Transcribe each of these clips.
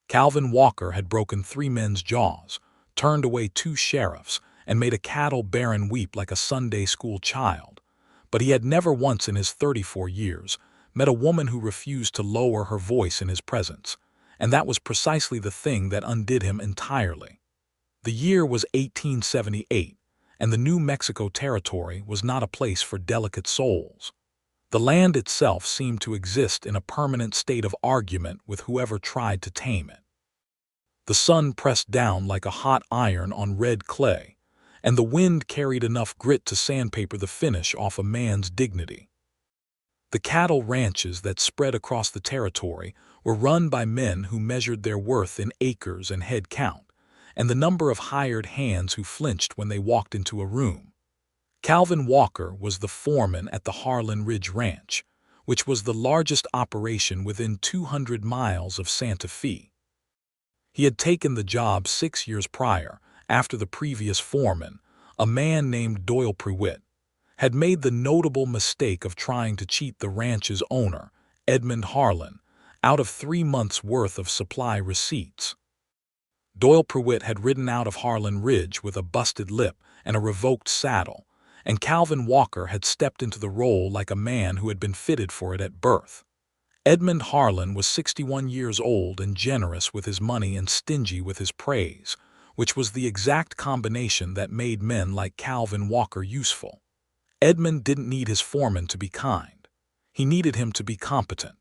Calvin Walker had broken 3 men's jaws, turned away 2 sheriffs, and made a cattle baron weep like a Sunday school child. But he had never once in his 34 years met a woman who refused to lower her voice in his presence, and that was precisely the thing that undid him entirely. The year was 1878, and the New Mexico Territory was not a place for delicate souls. The land itself seemed to exist in a permanent state of argument with whoever tried to tame it. The sun pressed down like a hot iron on red clay, and the wind carried enough grit to sandpaper the finish off a man's dignity. The cattle ranches that spread across the territory were run by men who measured their worth in acres and head count, and the number of hired hands who flinched when they walked into a room. Calvin Walker was the foreman at the Harlan Ridge Ranch, which was the largest operation within 200 miles of Santa Fe. He had taken the job 6 years prior, after the previous foreman, a man named Doyle Prewitt, had made the notable mistake of trying to cheat the ranch's owner, Edmund Harlan, out of 3 months' worth of supply receipts. Doyle Prewitt had ridden out of Harlan Ridge with a busted lip and a revoked saddle, and Calvin Walker had stepped into the role like a man who had been fitted for it at birth. Edmund Harlan was 61 years old and generous with his money and stingy with his praise, which was the exact combination that made men like Calvin Walker useful. Edmund didn't need his foreman to be kind. He needed him to be competent.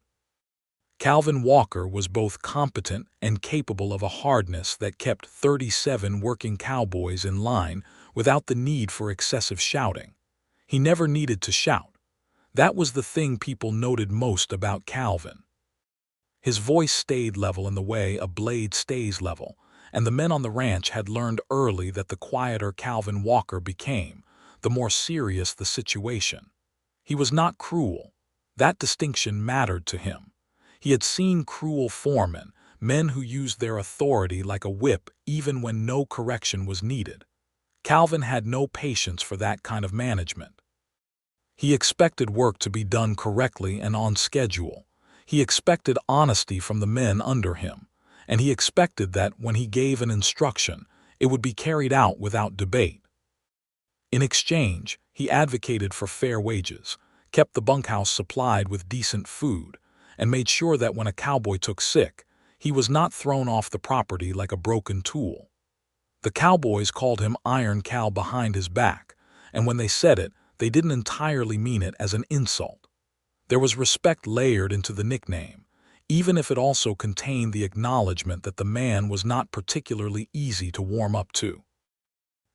Calvin Walker was both competent and capable of a hardness that kept 37 working cowboys in line without the need for excessive shouting. He never needed to shout. That was the thing people noted most about Calvin. His voice stayed level in the way a blade stays level, and the men on the ranch had learned early that the quieter Calvin Walker became, the more serious the situation. He was not cruel. That distinction mattered to him. He had seen cruel foremen, men who used their authority like a whip even when no correction was needed. Calvin had no patience for that kind of management. He expected work to be done correctly and on schedule. He expected honesty from the men under him, and he expected that when he gave an instruction, it would be carried out without debate. In exchange, he advocated for fair wages, kept the bunkhouse supplied with decent food, and made sure that when a cowboy took sick, he was not thrown off the property like a broken tool. The cowboys called him Iron Cal behind his back, and when they said it, they didn't entirely mean it as an insult. There was respect layered into the nickname, even if it also contained the acknowledgement that the man was not particularly easy to warm up to.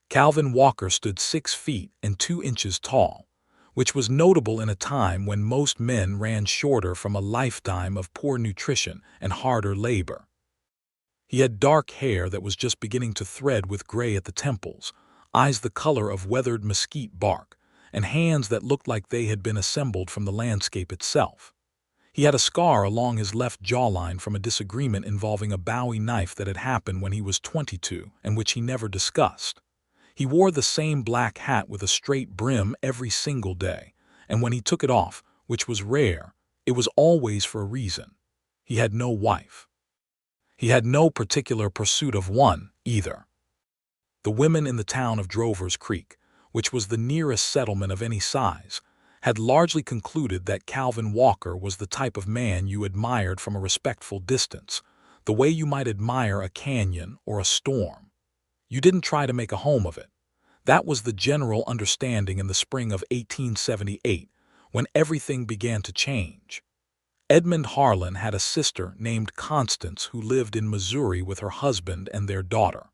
Calvin Walker stood 6 feet and 2 inches tall, which was notable in a time when most men ran shorter from a lifetime of poor nutrition and harder labor. He had dark hair that was just beginning to thread with gray at the temples, eyes the color of weathered mesquite bark, and hands that looked like they had been assembled from the landscape itself. He had a scar along his left jawline from a disagreement involving a Bowie knife that had happened when he was 22 and which he never discussed. He wore the same black hat with a straight brim every single day, and when he took it off, which was rare, it was always for a reason. He had no wife. He had no particular pursuit of one, either. The women in the town of Drover's Creek, which was the nearest settlement of any size, had largely concluded that Calvin Walker was the type of man you admired from a respectful distance, the way you might admire a canyon or a storm. You didn't try to make a home of it. That was the general understanding in the spring of 1878, when everything began to change. Edmund Harlan had a sister named Constance who lived in Missouri with her husband and their daughter.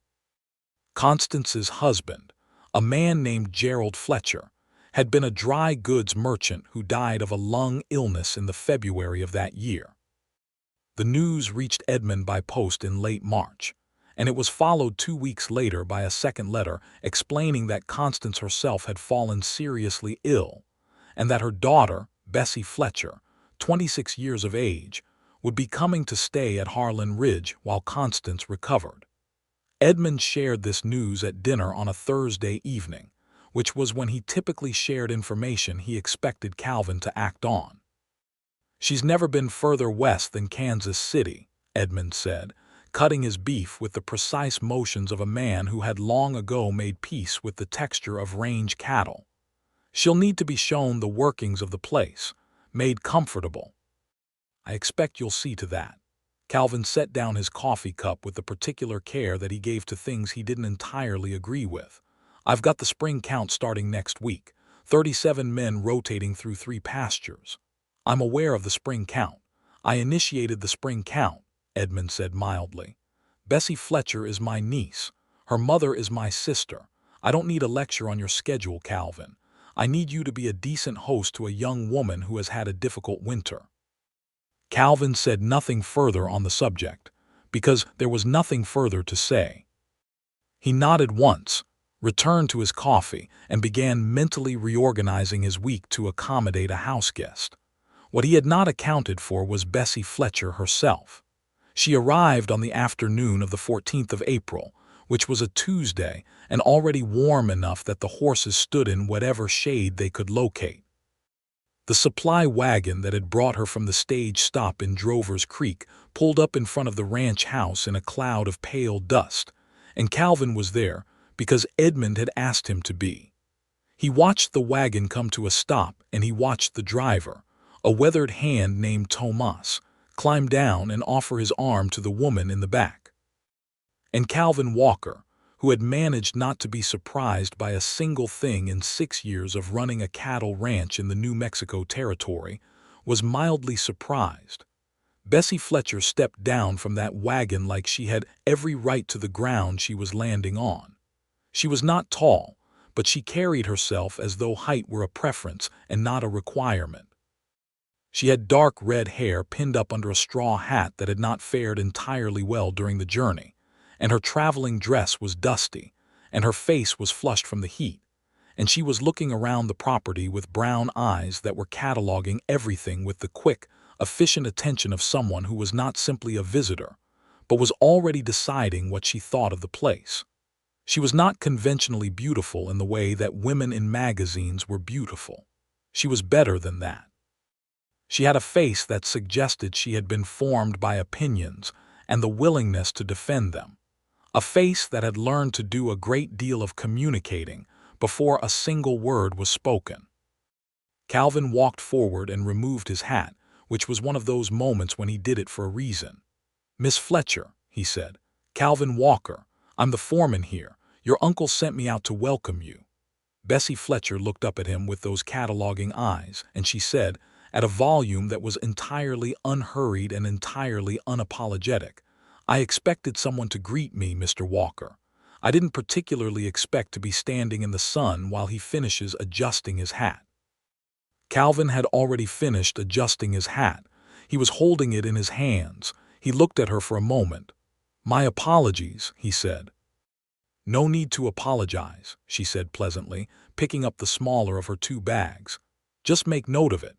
Constance's husband, a man named Gerald Fletcher, had been a dry goods merchant who died of a lung illness in the February of that year. The news reached Edmund by post in late March, and it was followed 2 weeks later by a second letter explaining that Constance herself had fallen seriously ill, and that her daughter, Bessie Fletcher, 26 years of age, would be coming to stay at Harlan Ridge while Constance recovered. Edmund shared this news at dinner on a Thursday evening, which was when he typically shared information he expected Calvin to act on. "She's never been further west than Kansas City," Edmund said, cutting his beef with the precise motions of a man who had long ago made peace with the texture of range cattle. "She'll need to be shown the workings of the place, made comfortable. I expect you'll see to that." Calvin set down his coffee cup with the particular care that he gave to things he didn't entirely agree with. "I've got the spring count starting next week, 37 men rotating through 3 pastures." "I'm aware of the spring count. I initiated the spring count," Edmund said mildly. "Bessie Fletcher is my niece. Her mother is my sister. I don't need a lecture on your schedule, Calvin. I need you to be a decent host to a young woman who has had a difficult winter." Calvin said nothing further on the subject, because there was nothing further to say. He nodded once, returned to his coffee, and began mentally reorganizing his week to accommodate a houseguest. What he had not accounted for was Bessie Fletcher herself. She arrived on the afternoon of the 14th of April, which was a Tuesday, and already warm enough that the horses stood in whatever shade they could locate. The supply wagon that had brought her from the stage stop in Drover's Creek pulled up in front of the ranch house in a cloud of pale dust, and Calvin was there because Edmund had asked him to be. He watched the wagon come to a stop, and he watched the driver, a weathered hand named Tomas, climb down and offer his arm to the woman in the back. And Calvin Walker, who had managed not to be surprised by a single thing in 6 years of running a cattle ranch in the New Mexico territory, was mildly surprised. Bessie Fletcher stepped down from that wagon like she had every right to the ground she was landing on. She was not tall, but she carried herself as though height were a preference and not a requirement. She had dark red hair pinned up under a straw hat that had not fared entirely well during the journey, and her traveling dress was dusty, and her face was flushed from the heat, and she was looking around the property with brown eyes that were cataloging everything with the quick, efficient attention of someone who was not simply a visitor, but was already deciding what she thought of the place. She was not conventionally beautiful in the way that women in magazines were beautiful. She was better than that. She had a face that suggested she had been formed by opinions and the willingness to defend them. A face that had learned to do a great deal of communicating before a single word was spoken. Calvin walked forward and removed his hat, which was one of those moments when he did it for a reason. "Miss Fletcher," he said. "Calvin Walker. I'm the foreman here. Your uncle sent me out to welcome you." Bessie Fletcher looked up at him with those cataloging eyes, and she said, at a volume that was entirely unhurried and entirely unapologetic, "I expected someone to greet me, Mr. Walker. I didn't particularly expect to be standing in the sun while he finishes adjusting his hat." Calvin had already finished adjusting his hat. He was holding it in his hands. He looked at her for a moment. "My apologies," he said. "No need to apologize," she said pleasantly, picking up the smaller of her 2 bags. "Just make note of it."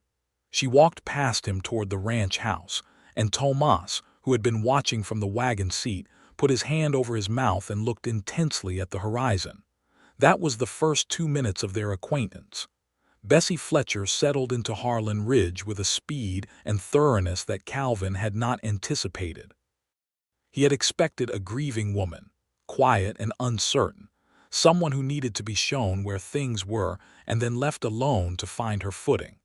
She walked past him toward the ranch house, and Tomas, who had been watching from the wagon seat, put his hand over his mouth and looked intensely at the horizon. That was the first 2 minutes of their acquaintance. Bessie Fletcher settled into Harlan Ridge with a speed and thoroughness that Calvin had not anticipated. He had expected a grieving woman, quiet and uncertain, someone who needed to be shown where things were and then left alone to find her footing.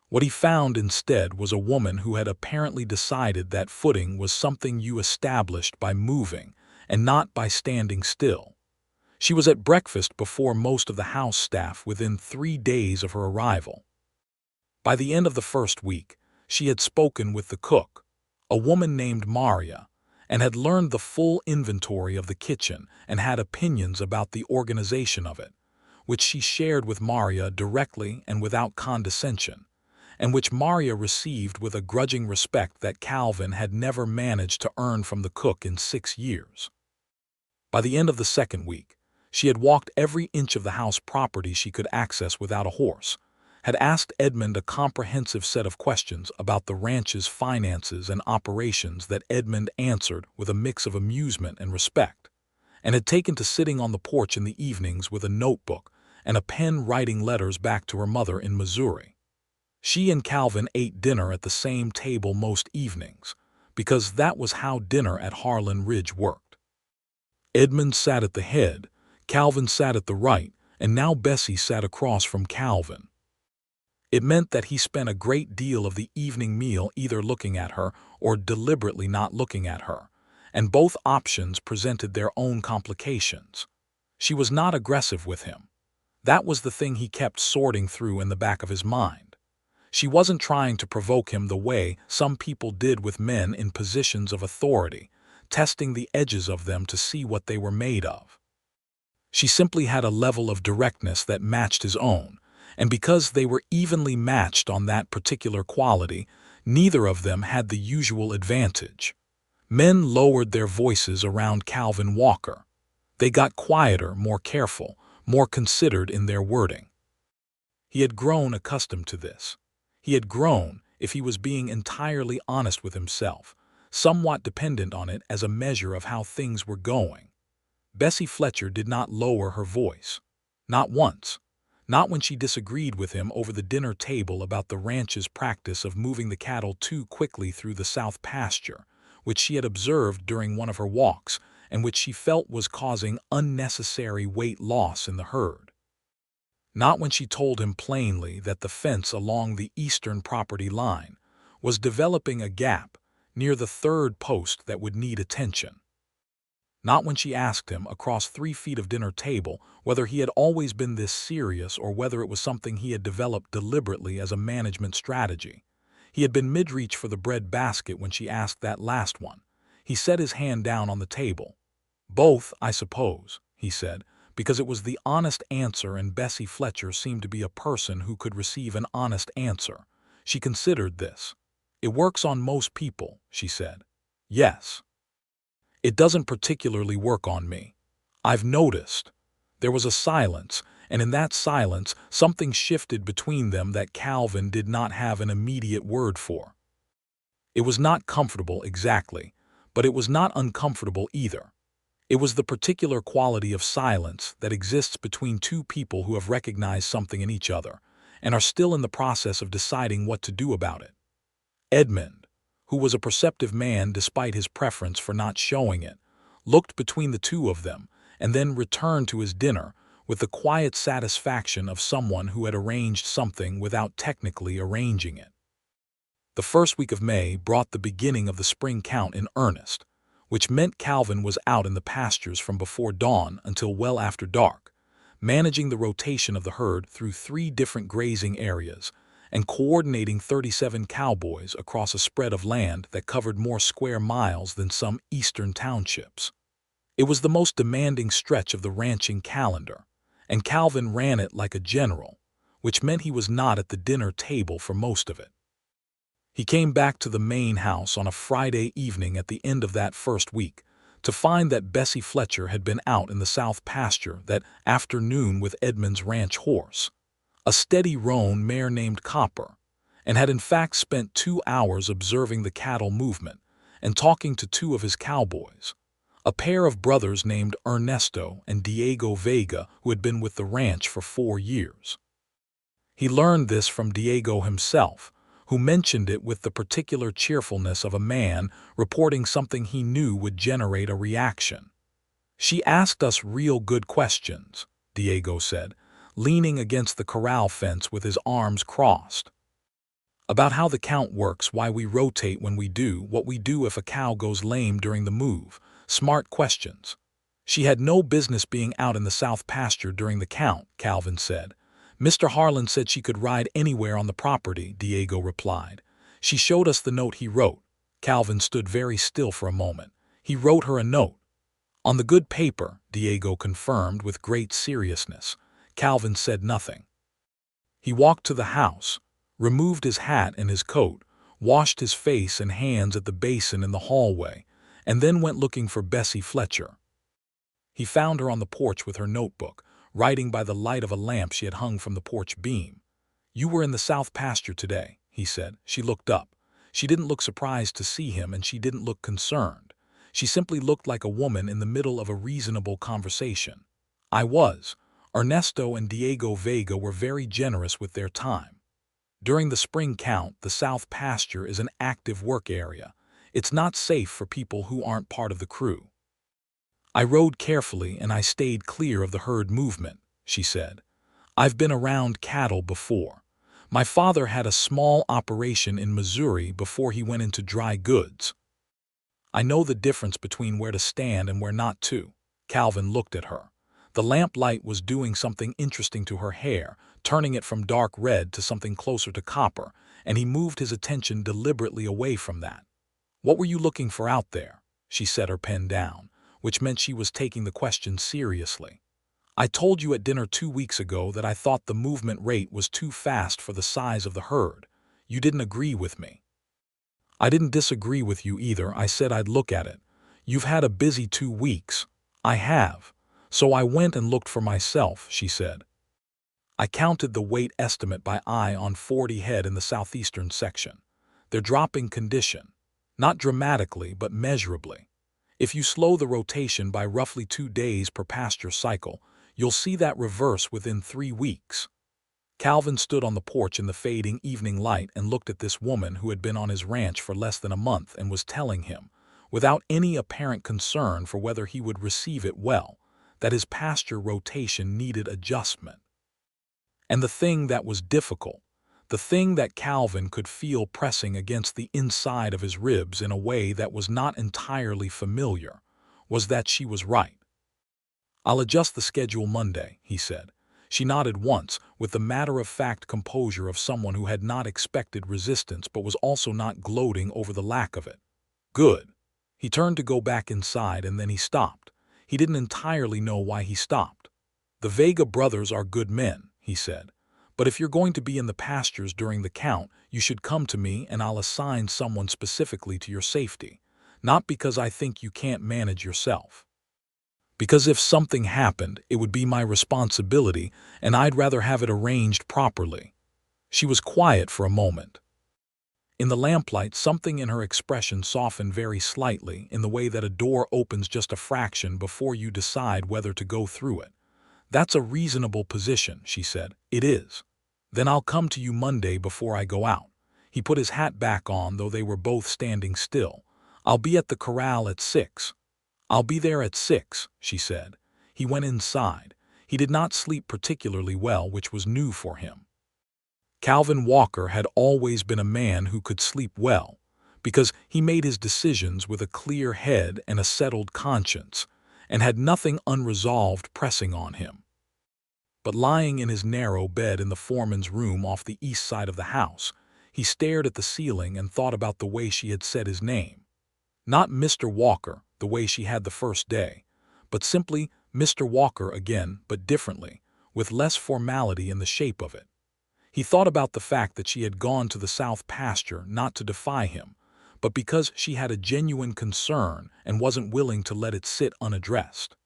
What he found instead was a woman who had apparently decided that footing was something you established by moving and not by standing still. She was at breakfast before most of the house staff within 3 days of her arrival. By the end of the first week, she had spoken with the cook, a woman named Maria, and had learned the full inventory of the kitchen and had opinions about the organization of it, which she shared with Maria directly and without condescension, and which Maria received with a grudging respect that Calvin had never managed to earn from the cook in 6 years. By the end of the second week, she had walked every inch of the house property she could access without a horse, had asked Edmund a comprehensive set of questions about the ranch's finances and operations that Edmund answered with a mix of amusement and respect, and had taken to sitting on the porch in the evenings with a notebook and a pen writing letters back to her mother in Missouri. She and Calvin ate dinner at the same table most evenings, because that was how dinner at Harlan Ridge worked. Edmund sat at the head, Calvin sat at the right, and now Bessie sat across from Calvin. It meant that he spent a great deal of the evening meal either looking at her or deliberately not looking at her, and both options presented their own complications. She was not aggressive with him. That was the thing he kept sorting through in the back of his mind. She wasn't trying to provoke him the way some people did with men in positions of authority, testing the edges of them to see what they were made of. She simply had a level of directness that matched his own, and because they were evenly matched on that particular quality, neither of them had the usual advantage. Men lowered their voices around Calvin Walker. They got quieter, more careful, more considered in their wording. He had grown accustomed to this. He had grown, if he was being entirely honest with himself, somewhat dependent on it as a measure of how things were going. Bessie Fletcher did not lower her voice. Not once. Not when she disagreed with him over the dinner table about the ranch's practice of moving the cattle too quickly through the south pasture, which she had observed during one of her walks and which she felt was causing unnecessary weight loss in the herd. Not when she told him plainly that the fence along the eastern property line was developing a gap near the third post that would need attention. Not when she asked him, across 3 feet of dinner table, whether he had always been this serious or whether it was something he had developed deliberately as a management strategy. He had been mid-reach for the bread basket when she asked that last one. He set his hand down on the table. "Both, I suppose," he said, because it was the honest answer, and Bessie Fletcher seemed to be a person who could receive an honest answer. She considered this. "It works on most people," she said. "Yes. It doesn't particularly work on me. I've noticed." There was a silence, and in that silence something shifted between them that Calvin did not have an immediate word for. It was not comfortable exactly, but it was not uncomfortable either. It was the particular quality of silence that exists between two people who have recognized something in each other and are still in the process of deciding what to do about it. Edmund, who was a perceptive man despite his preference for not showing it, looked between the two of them and then returned to his dinner with the quiet satisfaction of someone who had arranged something without technically arranging it. The first week of May brought the beginning of the spring count in earnest, which meant Calvin was out in the pastures from before dawn until well after dark, managing the rotation of the herd through 3 different grazing areas and coordinating 37 cowboys across a spread of land that covered more square miles than some eastern townships. It was the most demanding stretch of the ranching calendar, and Calvin ran it like a general, which meant he was not at the dinner table for most of it. He came back to the main house on a Friday evening at the end of that first week to find that Bessie Fletcher had been out in the south pasture that afternoon with Edmund's ranch horse, a steady roan mare named Copper, and had in fact spent 2 hours observing the cattle movement and talking to 2 of his cowboys, a pair of brothers named Ernesto and Diego Vega, who had been with the ranch for 4 years. He learned this from Diego himself, who mentioned it with the particular cheerfulness of a man reporting something he knew would generate a reaction. "She asked us real good questions," Diego said, leaning against the corral fence with his arms crossed. "About how the count works, why we rotate when we do, what we do if a cow goes lame during the move. Smart questions. She had no business being out in the south pasture during the count," Calvin said. "Mr. Harlan said she could ride anywhere on the property," Diego replied. "She showed us the note he wrote." Calvin stood very still for a moment. "He wrote her a note." "On the good paper," Diego confirmed with great seriousness. Calvin said nothing. He walked to the house, removed his hat and his coat, washed his face and hands at the basin in the hallway, and then went looking for Bessie Fletcher. He found her on the porch with her notebook, writing by the light of a lamp she had hung from the porch beam. "You were in the south pasture today," he said. She looked up. She didn't look surprised to see him, and she didn't look concerned. She simply looked like a woman in the middle of a reasonable conversation. "I was." Ernesto and Diego Vega were very generous with their time. During the spring count, the south pasture is an active work area. It's not safe for people who aren't part of the crew. I rode carefully and I stayed clear of the herd movement, she said. I've been around cattle before. My father had a small operation in Missouri before he went into dry goods. I know the difference between where to stand and where not to. Calvin looked at her. The lamplight was doing something interesting to her hair, turning it from dark red to something closer to copper, and he moved his attention deliberately away from that. What were you looking for out there? She set her pen down, which meant she was taking the question seriously. I told you at dinner 2 weeks ago that I thought the movement rate was too fast for the size of the herd. You didn't agree with me. I didn't disagree with you either. I said I'd look at it. You've had a busy 2 weeks. I have. So I went and looked for myself, she said. I counted the weight estimate by eye on 40 head in the southeastern section. They're dropping condition. Not dramatically, but measurably. If you slow the rotation by roughly 2 days per pasture cycle, you'll see that reverse within 3 weeks. Calvin stood on the porch in the fading evening light and looked at this woman who had been on his ranch for less than a month and was telling him, without any apparent concern for whether he would receive it well, that his pasture rotation needed adjustment. And the thing that was difficult, the thing that Calvin could feel pressing against the inside of his ribs in a way that was not entirely familiar, was that she was right. I'll adjust the schedule Monday, he said. She nodded once, with the matter-of-fact composure of someone who had not expected resistance but was also not gloating over the lack of it. Good. He turned to go back inside and then he stopped. He didn't entirely know why he stopped. The Vega brothers are good men, he said. But if you're going to be in the pastures during the count, you should come to me and I'll assign someone specifically to your safety. Not because I think you can't manage yourself. Because if something happened, it would be my responsibility, and I'd rather have it arranged properly. She was quiet for a moment. In the lamplight, something in her expression softened very slightly, in the way that a door opens just a fraction before you decide whether to go through it. That's a reasonable position, she said. It is. Then I'll come to you Monday before I go out. He put his hat back on, though they were both standing still. I'll be at the corral at 6. I'll be there at 6, she said. He went inside. He did not sleep particularly well, which was new for him. Calvin Walker had always been a man who could sleep well, because he made his decisions with a clear head and a settled conscience, and had nothing unresolved pressing on him. But lying in his narrow bed in the foreman's room off the east side of the house, he stared at the ceiling and thought about the way she had said his name. Not Mr. Walker, the way she had the first day, but simply Mr. Walker again, but differently, with less formality in the shape of it. He thought about the fact that she had gone to the south pasture not to defy him, but because she had a genuine concern and wasn't willing to let it sit unaddressed.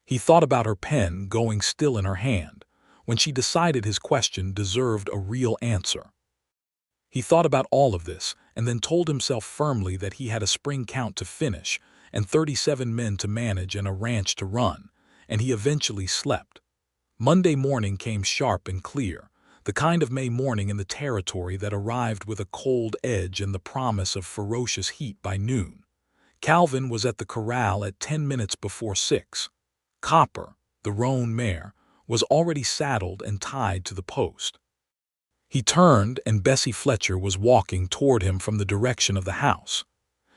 He thought about her pen going still in her hand, when she decided his question deserved a real answer. He thought about all of this and then told himself firmly that he had a spring count to finish and 37 men to manage and a ranch to run, and he eventually slept. Monday morning came sharp and clear, the kind of May morning in the territory that arrived with a cold edge and the promise of ferocious heat by noon. Calvin was at the corral at 10 minutes before 6. Copper, the roan mare, was already saddled and tied to the post. He turned and Bessie Fletcher was walking toward him from the direction of the house.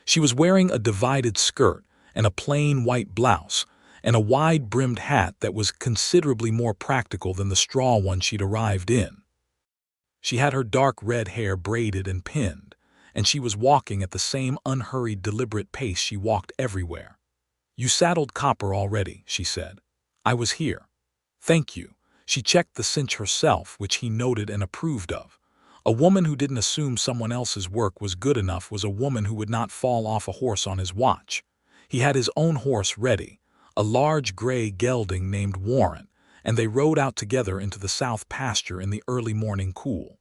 She was wearing a divided skirt and a plain white blouse and a wide-brimmed hat that was considerably more practical than the straw one she'd arrived in. She had her dark red hair braided and pinned, and she was walking at the same unhurried, deliberate pace she walked everywhere. "You saddled Copper already," she said. "I was here." "Thank you." She checked the cinch herself, which he noted and approved of. A woman who didn't assume someone else's work was good enough was a woman who would not fall off a horse on his watch. He had his own horse ready, a large gray gelding named Warren, and they rode out together into the south pasture in the early morning cool.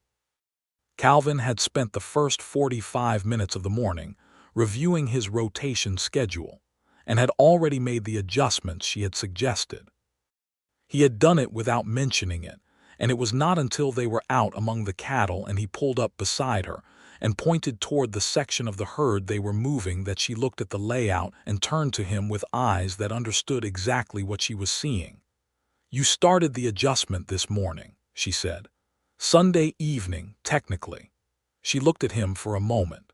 Calvin had spent the first 45 minutes of the morning reviewing his rotation schedule and had already made the adjustments she had suggested. He had done it without mentioning it, and it was not until they were out among the cattle and he pulled up beside her and pointed toward the section of the herd they were moving. That she looked at the layout and turned to him with eyes that understood exactly what she was seeing. "You started the adjustment this morning," she said. "Sunday evening, technically." She looked at him for a moment.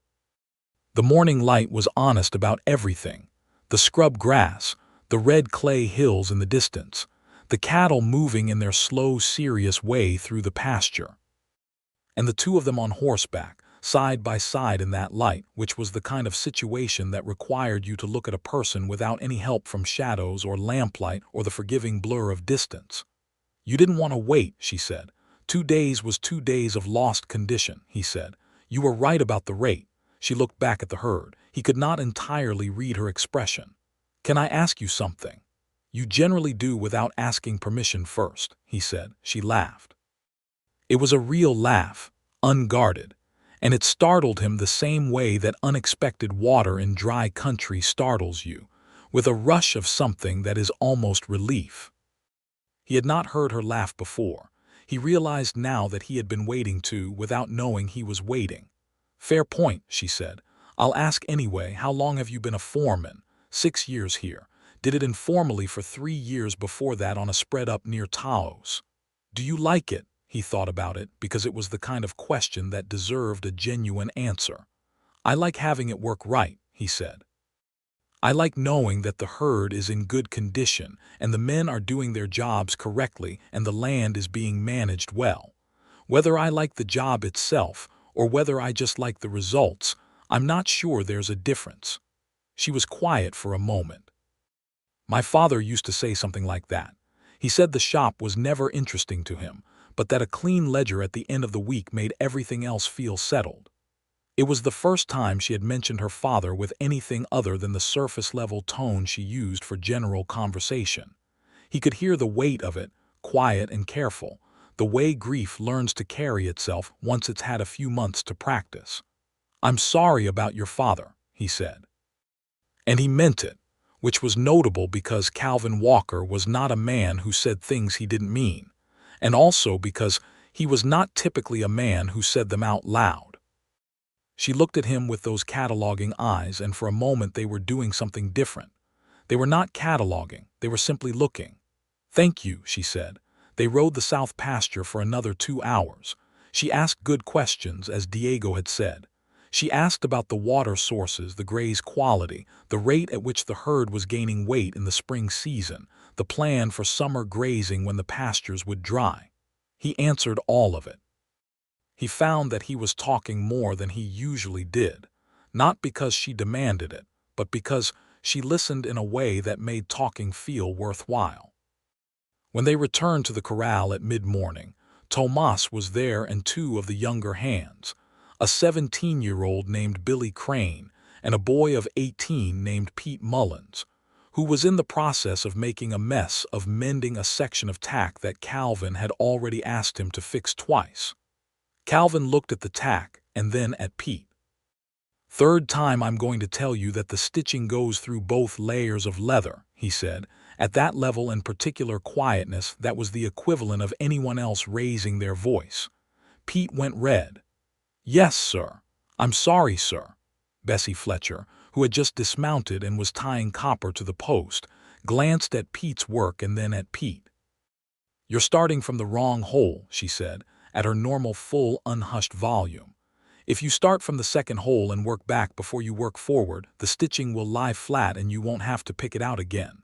The morning light was honest about everything: the scrub grass, the red clay hills in the distance, the cattle moving in their slow, serious way through the pasture. And the two of them on horseback, side by side in that light, which was the kind of situation that required you to look at a person without any help from shadows or lamplight or the forgiving blur of distance. "You didn't want to wait," she said. 2 days was 2 days of lost condition," he said. "You were right about the rate." She looked back at the herd. He could not entirely read her expression. "Can I ask you something?" "You generally do without asking permission first," he said. She laughed. It was a real laugh, unguarded, and it startled him the same way that unexpected water in dry country startles you, with a rush of something that is almost relief. He had not heard her laugh before. He realized now that he had been waiting too, without knowing he was waiting. "Fair point," she said. "I'll ask anyway. How long have you been a foreman?" 6 years here. Did it informally for 3 years before that on a spread up near Taos. "Do you like it?" He thought about it, because it was the kind of question that deserved a genuine answer. "I like having it work right," he said. "I like knowing that the herd is in good condition and the men are doing their jobs correctly and the land is being managed well. Whether I like the job itself or whether I just like the results, I'm not sure there's a difference." She was quiet for a moment. "My father used to say something like that. He said the shop was never interesting to him, but that a clean ledger at the end of the week made everything else feel settled." It was the first time she had mentioned her father with anything other than the surface-level tone she used for general conversation. He could hear the weight of it, quiet and careful, the way grief learns to carry itself once it's had a few months to practice. "I'm sorry about your father," he said. And he meant it, which was notable because Calvin Walker was not a man who said things he didn't mean, and also because he was not typically a man who said them out loud. She looked at him with those cataloging eyes, and for a moment they were doing something different. They were not cataloging, they were simply looking. "Thank you," she said. They rode the south pasture for another 2 hours. She asked good questions, as Diego had said. She asked about the water sources, the graze quality, the rate at which the herd was gaining weight in the spring season, the plan for summer grazing when the pastures would dry. He answered all of it. He found that he was talking more than he usually did, not because she demanded it, but because she listened in a way that made talking feel worthwhile. When they returned to the corral at mid-morning, Tomas was there and 2 of the younger hands, a 17-year-old named Billy Crane and a boy of 18 named Pete Mullins, who was in the process of making a mess of mending a section of tack that Calvin had already asked him to fix twice. Calvin looked at the tack and then at Pete. "Third time I'm going to tell you that the stitching goes through both layers of leather," he said. At that level and particular quietness, that was the equivalent of anyone else raising their voice. Pete went red. "Yes, sir. I'm sorry, sir." Bessie Fletcher, who had just dismounted and was tying copper to the post, glanced at Pete's work and then at Pete. "You're starting from the wrong hole," she said, at her normal full, unhushed volume. "If you start from the second hole and work back before you work forward, the stitching will lie flat and you won't have to pick it out again."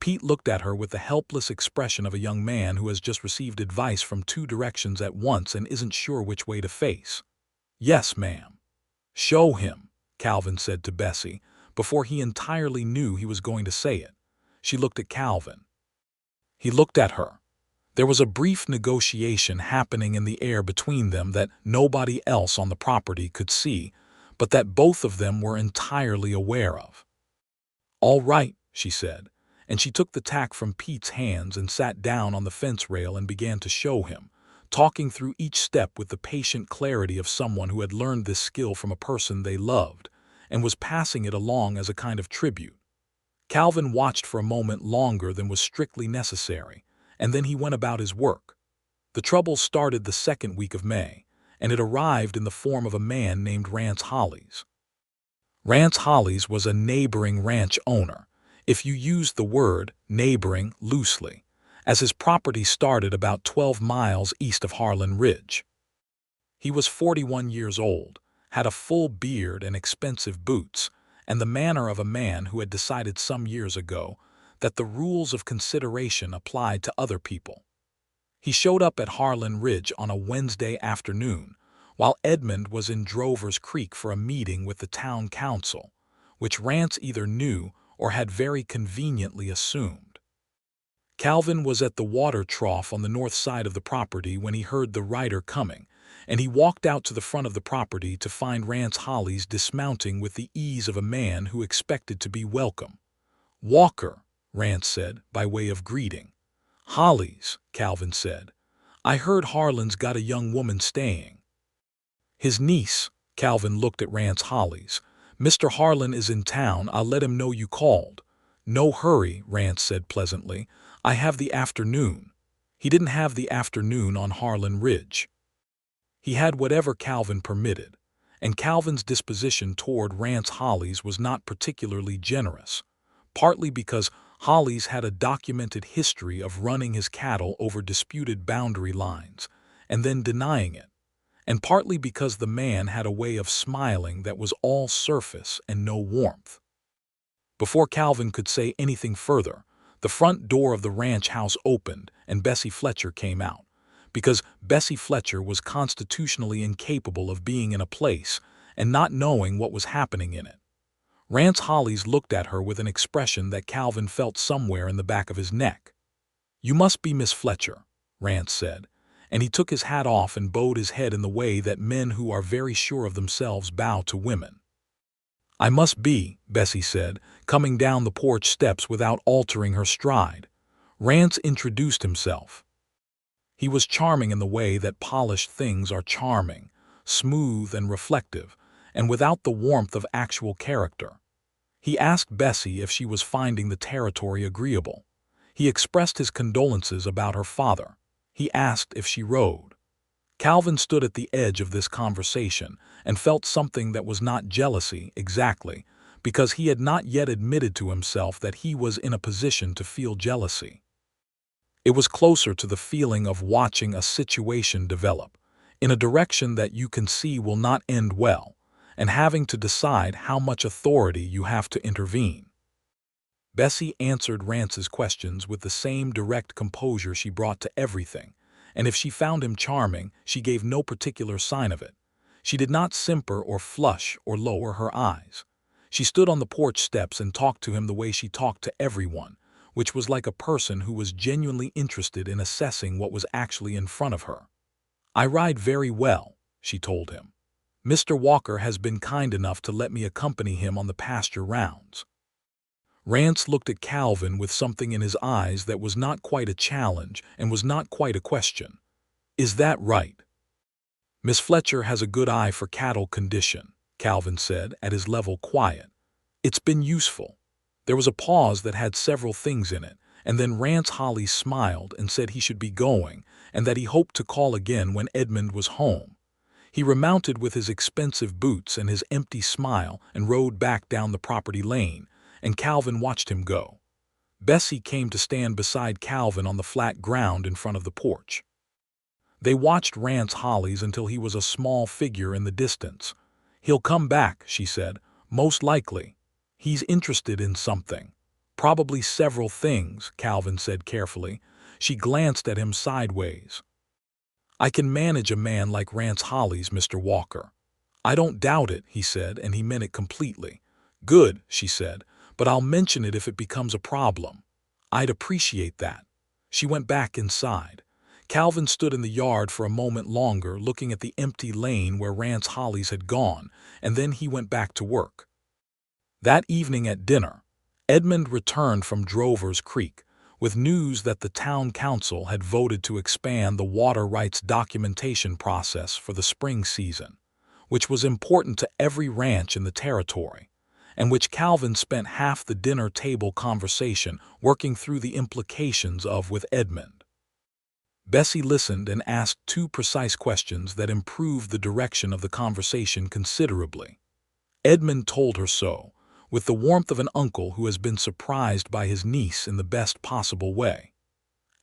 Pete looked at her with the helpless expression of a young man who has just received advice from 2 directions at once and isn't sure which way to face. "Yes, ma'am." "Show him," Calvin said to Bessie, before he entirely knew he was going to say it. She looked at Calvin. He looked at her. There was a brief negotiation happening in the air between them that nobody else on the property could see, but that both of them were entirely aware of. "All right," she said, and she took the tack from Pete's hands and sat down on the fence rail and began to show him, talking through each step with the patient clarity of someone who had learned this skill from a person they loved and was passing it along as a kind of tribute. Calvin watched for a moment longer than was strictly necessary, and then he went about his work. The trouble started the 2nd week of May, and it arrived in the form of a man named Rance Hollis. Rance Hollis was a neighboring ranch owner, if you used the word neighboring loosely, as his property started about 12 miles east of Harlan Ridge. He was 41 years old, had a full beard and expensive boots, and the manner of a man who had decided some years ago that the rules of consideration applied to other people. He showed up at Harlan Ridge on a Wednesday afternoon, while Edmund was in Drovers Creek for a meeting with the town council, which Rance either knew or had very conveniently assumed. Calvin was at the water trough on the north side of the property when he heard the rider coming, and he walked out to the front of the property to find Rance Hollis dismounting with the ease of a man who expected to be welcome. "Walker," Rance said, by way of greeting. "Hollis," Calvin said. "I heard Harlan's got a young woman staying." "His niece," Calvin looked at Rance Hollis. "Mr. Harlan is in town. I'll let him know you called." "No hurry," Rance said pleasantly. "I have the afternoon." He didn't have the afternoon on Harlan Ridge. He had whatever Calvin permitted, and Calvin's disposition toward Rance Hollis was not particularly generous, partly because Hollis had a documented history of running his cattle over disputed boundary lines and then denying it, and partly because the man had a way of smiling that was all surface and no warmth. Before Calvin could say anything further, the front door of the ranch house opened and Bessie Fletcher came out, because Bessie Fletcher was constitutionally incapable of being in a place and not knowing what was happening in it. Rance Hollis looked at her with an expression that Calvin felt somewhere in the back of his neck. "You must be Miss Fletcher," Rance said, and he took his hat off and bowed his head in the way that men who are very sure of themselves bow to women. "I must be," Bessie said, coming down the porch steps without altering her stride. Rance introduced himself. He was charming in the way that polished things are charming, smooth and reflective, and without the warmth of actual character. He asked Bessie if she was finding the territory agreeable. He expressed his condolences about her father. He asked if she rode. Calvin stood at the edge of this conversation and felt something that was not jealousy exactly, because he had not yet admitted to himself that he was in a position to feel jealousy. It was closer to the feeling of watching a situation develop, in a direction that you can see will not end well, and having to decide how much authority you have to intervene. Bessie answered Rance's questions with the same direct composure she brought to everything, and if she found him charming, she gave no particular sign of it. She did not simper or flush or lower her eyes. She stood on the porch steps and talked to him the way she talked to everyone, which was like a person who was genuinely interested in assessing what was actually in front of her. "I ride very well," she told him. "Mr. Walker has been kind enough to let me accompany him on the pasture rounds." Rance looked at Calvin with something in his eyes that was not quite a challenge and was not quite a question. "Is that right?" "Miss Fletcher has a good eye for cattle condition," Calvin said at his level quiet. "It's been useful." There was a pause that had several things in it, and then Rance Hollis smiled and said he should be going, and that he hoped to call again when Edmund was home. He remounted with his expensive boots and his empty smile and rode back down the property lane, and Calvin watched him go. Bessie came to stand beside Calvin on the flat ground in front of the porch. They watched Rance Hollis until he was a small figure in the distance. "He'll come back," she said, "most likely. He's interested in something. Probably several things," Calvin said carefully. She glanced at him sideways. "I can manage a man like Rance Hollis, Mr. Walker." "I don't doubt it," he said, and he meant it completely. "Good," she said, "but I'll mention it if it becomes a problem." "I'd appreciate that." She went back inside. Calvin stood in the yard for a moment longer, looking at the empty lane where Rance Hollis had gone, and then he went back to work. That evening at dinner, Edmund returned from Drovers Creek with news that the town council had voted to expand the water rights documentation process for the spring season, which was important to every ranch in the territory, and which Calvin spent half the dinner table conversation working through the implications of with Edmund. Bessie listened and asked two precise questions that improved the direction of the conversation considerably. Edmund told her so, with the warmth of an uncle who has been surprised by his niece in the best possible way.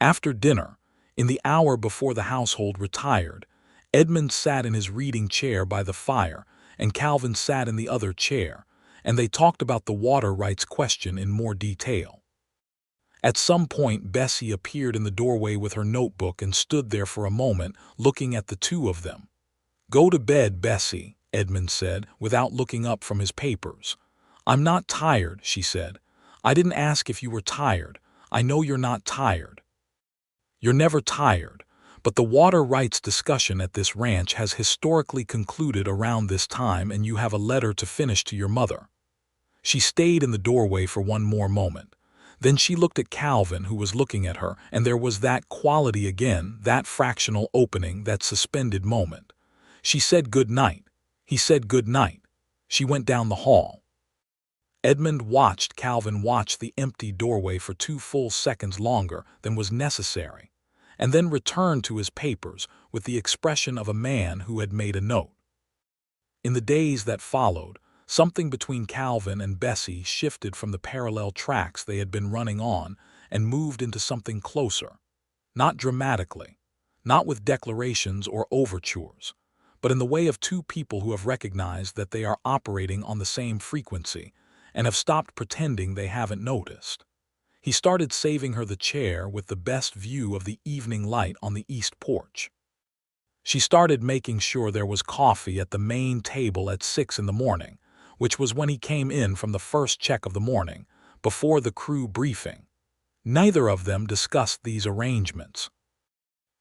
After dinner, in the hour before the household retired, Edmund sat in his reading chair by the fire, and Calvin sat in the other chair, and they talked about the water rights question in more detail. At some point, Bessie appeared in the doorway with her notebook and stood there for a moment, looking at the two of them. "Go to bed, Bessie," Edmund said, without looking up from his papers. "I'm not tired," she said. "I didn't ask if you were tired. I know you're not tired. You're never tired, but the water rights discussion at this ranch has historically concluded around this time, and you have a letter to finish to your mother." She stayed in the doorway for one more moment. Then she looked at Calvin, who was looking at her, and there was that quality again, that fractional opening, that suspended moment. She said good night. He said good night. She went down the hall. Edmund watched Calvin watch the empty doorway for 2 full seconds longer than was necessary, and then returned to his papers with the expression of a man who had made a note. In the days that followed, something between Calvin and Bessie shifted from the parallel tracks they had been running on and moved into something closer. Not dramatically, not with declarations or overtures, but in the way of two people who have recognized that they are operating on the same frequency and have stopped pretending they haven't noticed. He started saving her the chair with the best view of the evening light on the east porch. She started making sure there was coffee at the main table at 6 in the morning, which was when he came in from the first check of the morning, before the crew briefing. Neither of them discussed these arrangements.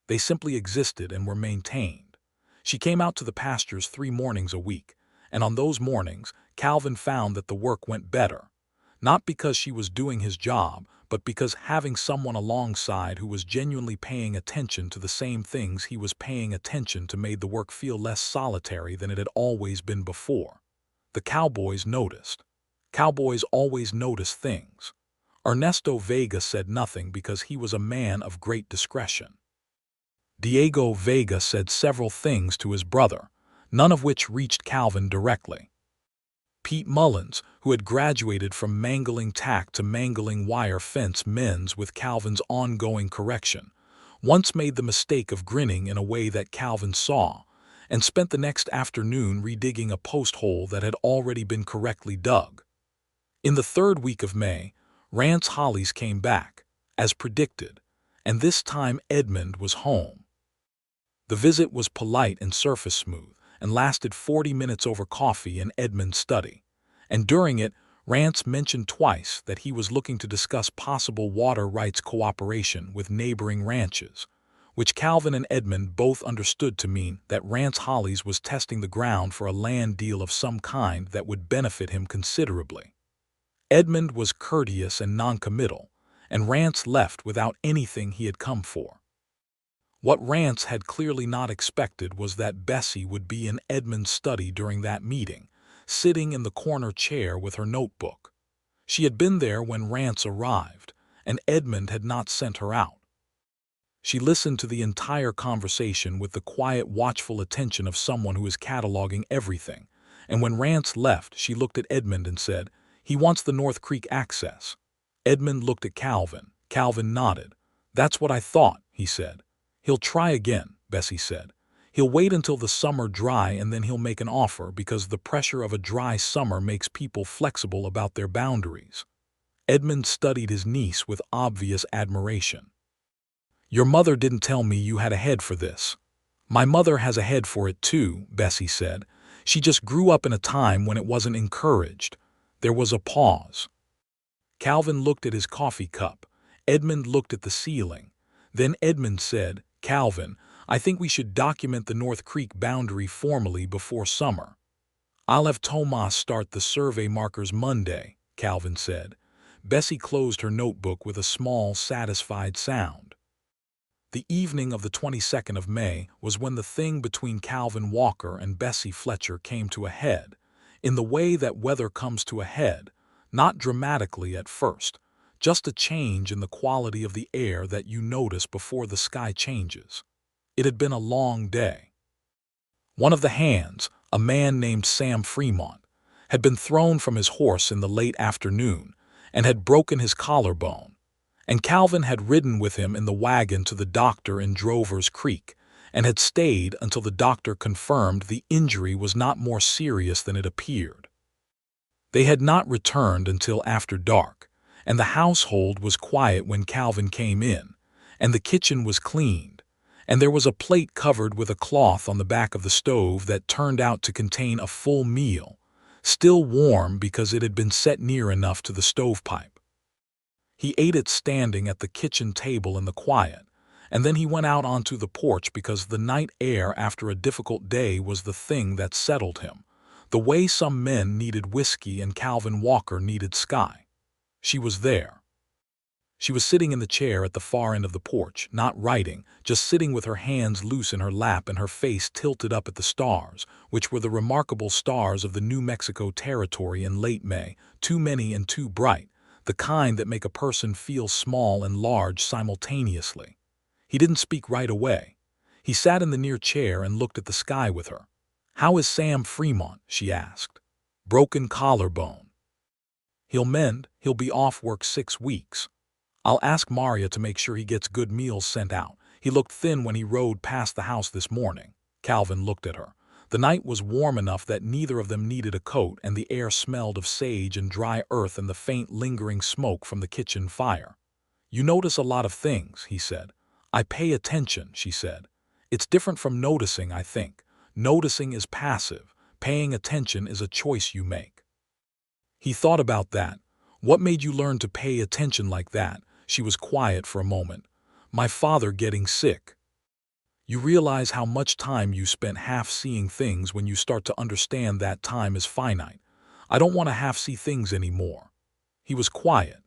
They simply existed and were maintained. She came out to the pastures 3 mornings a week, and on those mornings, Calvin found that the work went better. Not because she was doing his job, but because having someone alongside who was genuinely paying attention to the same things he was paying attention to made the work feel less solitary than it had always been before. The cowboys noticed. Cowboys always notice things. Ernesto Vega said nothing because he was a man of great discretion. Diego Vega said several things to his brother, none of which reached Calvin directly. Pete Mullins, who had graduated from mangling tack to mangling wire fence mends with Calvin's ongoing correction, once made the mistake of grinning in a way that Calvin saw, and spent the next afternoon redigging a post hole that had already been correctly dug. In the 3rd week of May, Rance Hollies came back, as predicted, and this time Edmund was home. The visit was polite and surface smooth, and lasted 40 minutes over coffee in Edmund's study, and during it, Rance mentioned twice that he was looking to discuss possible water rights cooperation with neighboring ranches, which Calvin and Edmund both understood to mean that Rance Hollies was testing the ground for a land deal of some kind that would benefit him considerably. Edmund was courteous and noncommittal, and Rance left without anything he had come for. What Rance had clearly not expected was that Bessie would be in Edmund's study during that meeting, sitting in the corner chair with her notebook. She had been there when Rance arrived, and Edmund had not sent her out. She listened to the entire conversation with the quiet, watchful attention of someone who is cataloging everything, and when Rance left, she looked at Edmund and said, "He wants the North Creek access." Edmund looked at Calvin. Calvin nodded. "That's what I thought," he said. "He'll try again," Bessie said. "He'll wait until the summer dry and then he'll make an offer because the pressure of a dry summer makes people flexible about their boundaries." Edmund studied his niece with obvious admiration. "Your mother didn't tell me you had a head for this." "My mother has a head for it too," Bessie said. "She just grew up in a time when it wasn't encouraged." There was a pause. Calvin looked at his coffee cup. Edmund looked at the ceiling. Then Edmund said, "Calvin, I think we should document the North Creek boundary formally before summer." "I'll have Tomas start the survey markers Monday," Calvin said. Bessie closed her notebook with a small, satisfied sound. The evening of the 22nd of May was when the thing between Calvin Walker and Bessie Fletcher came to a head, in the way that weather comes to a head, not dramatically at first, just a change in the quality of the air that you notice before the sky changes. It had been a long day. One of the hands, a man named Sam Fremont, had been thrown from his horse in the late afternoon and had broken his collarbone, and Calvin had ridden with him in the wagon to the doctor in Drover's Creek and had stayed until the doctor confirmed the injury was not more serious than it appeared. They had not returned until after dark, and the household was quiet when Calvin came in, and the kitchen was cleaned, and there was a plate covered with a cloth on the back of the stove that turned out to contain a full meal, still warm because it had been set near enough to the stovepipe. He ate it standing at the kitchen table in the quiet, and then he went out onto the porch because the night air after a difficult day was the thing that settled him, the way some men needed whiskey and Calvin Walker needed sky. She was there. She was sitting in the chair at the far end of the porch, not writing, just sitting with her hands loose in her lap and her face tilted up at the stars, which were the remarkable stars of the New Mexico Territory in late May, too many and too bright, the kind that make a person feel small and large simultaneously. He didn't speak right away. He sat in the near chair and looked at the sky with her. "How is Sam Fremont?" she asked. "Broken collarbone. He'll mend. He'll be off work 6 weeks. I'll ask Maria to make sure he gets good meals sent out. He looked thin when he rode past the house this morning." Calvin looked at her. The night was warm enough that neither of them needed a coat, and the air smelled of sage and dry earth and the faint lingering smoke from the kitchen fire. "You notice a lot of things," he said. "I pay attention," she said. "It's different from noticing, I think. Noticing is passive. Paying attention is a choice you make." He thought about that. "What made you learn to pay attention like that?" She was quiet for a moment. "My father getting sick." You realize how much time you spent half-seeing things when you start to understand that time is finite. I don't want to half-see things anymore. He was quiet.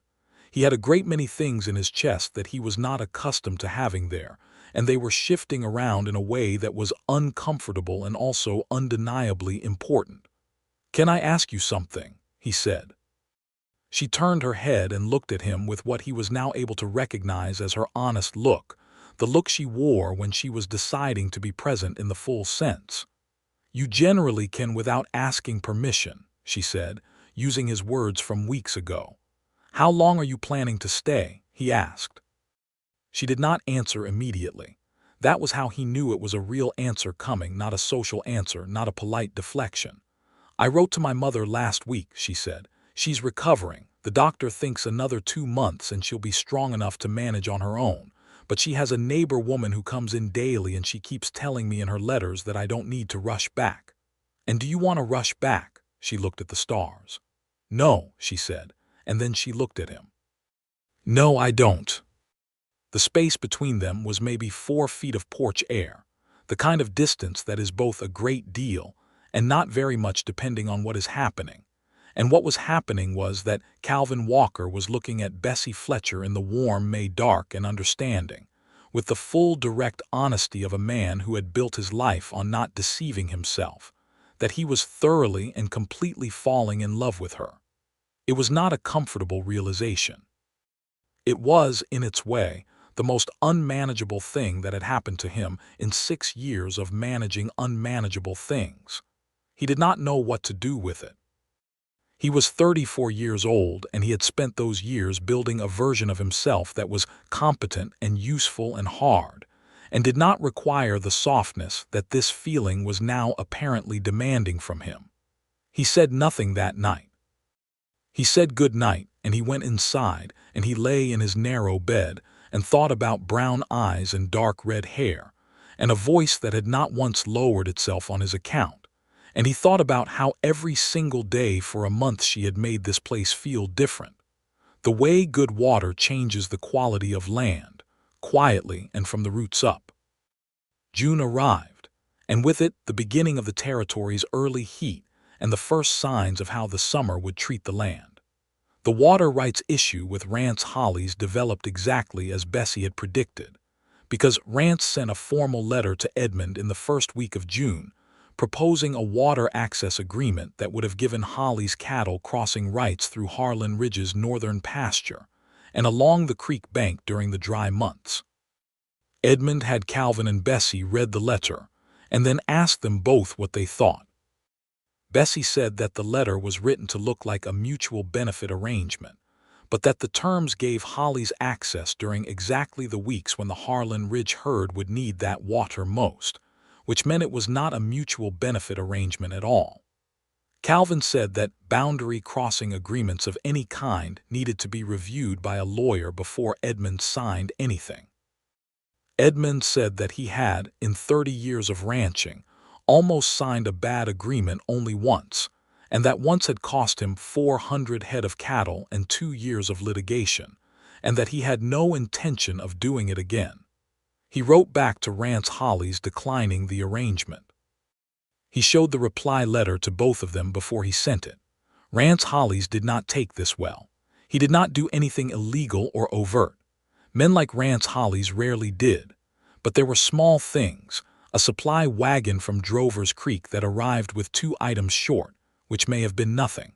He had a great many things in his chest that he was not accustomed to having there, and they were shifting around in a way that was uncomfortable and also undeniably important. "Can I ask you something?" he said. She turned her head and looked at him with what he was now able to recognize as her honest look, the look she wore when she was deciding to be present in the full sense. "You generally can without asking permission," she said, using his words from weeks ago. "How long are you planning to stay?" he asked. She did not answer immediately. That was how he knew it was a real answer coming, not a social answer, not a polite deflection. "I wrote to my mother last week," she said. "She's recovering. The doctor thinks another 2 months and she'll be strong enough to manage on her own. But she has a neighbor woman who comes in daily and she keeps telling me in her letters that I don't need to rush back." "And do you want to rush back?" She looked at the stars. "No," she said, and then she looked at him. "No, I don't." The space between them was maybe 4 feet of porch air, the kind of distance that is both a great deal and not very much depending on what is happening. And what was happening was that Calvin Walker was looking at Bessie Fletcher in the warm May dark and understanding, with the full direct honesty of a man who had built his life on not deceiving himself, that he was thoroughly and completely falling in love with her. It was not a comfortable realization. It was, in its way, the most unmanageable thing that had happened to him in 6 years of managing unmanageable things. He did not know what to do with it. He was 34 years old, and he had spent those years building a version of himself that was competent and useful and hard, and did not require the softness that this feeling was now apparently demanding from him. He said nothing that night. He said good night, and he went inside, and he lay in his narrow bed and thought about brown eyes and dark red hair, and a voice that had not once lowered itself on his account. And he thought about how every single day for a month she had made this place feel different. The way good water changes the quality of land, quietly and from the roots up. June arrived, and with it the beginning of the territory's early heat and the first signs of how the summer would treat the land. The water rights issue with Rance Hollies developed exactly as Bessie had predicted, because Rance sent a formal letter to Edmond in the first week of June, proposing a water access agreement that would have given Holly's cattle crossing rights through Harlan Ridge's northern pasture, and along the creek bank during the dry months. Edmund had Calvin and Bessie read the letter, and then asked them both what they thought. Bessie said that the letter was written to look like a mutual benefit arrangement, but that the terms gave Hollies access during exactly the weeks when the Harlan Ridge herd would need that water most, which meant it was not a mutual benefit arrangement at all. Calvin said that boundary crossing agreements of any kind needed to be reviewed by a lawyer before Edmund signed anything. Edmund said that he had, in 30 years of ranching, almost signed a bad agreement only once, and that once had cost him 400 head of cattle and 2 years of litigation, and that he had no intention of doing it again. He wrote back to Rance Hollies declining the arrangement. He showed the reply letter to both of them before he sent it. Rance Hollies did not take this well. He did not do anything illegal or overt. Men like Rance Hollies rarely did. But there were small things, a supply wagon from Drover's Creek that arrived with 2 items short, which may have been nothing.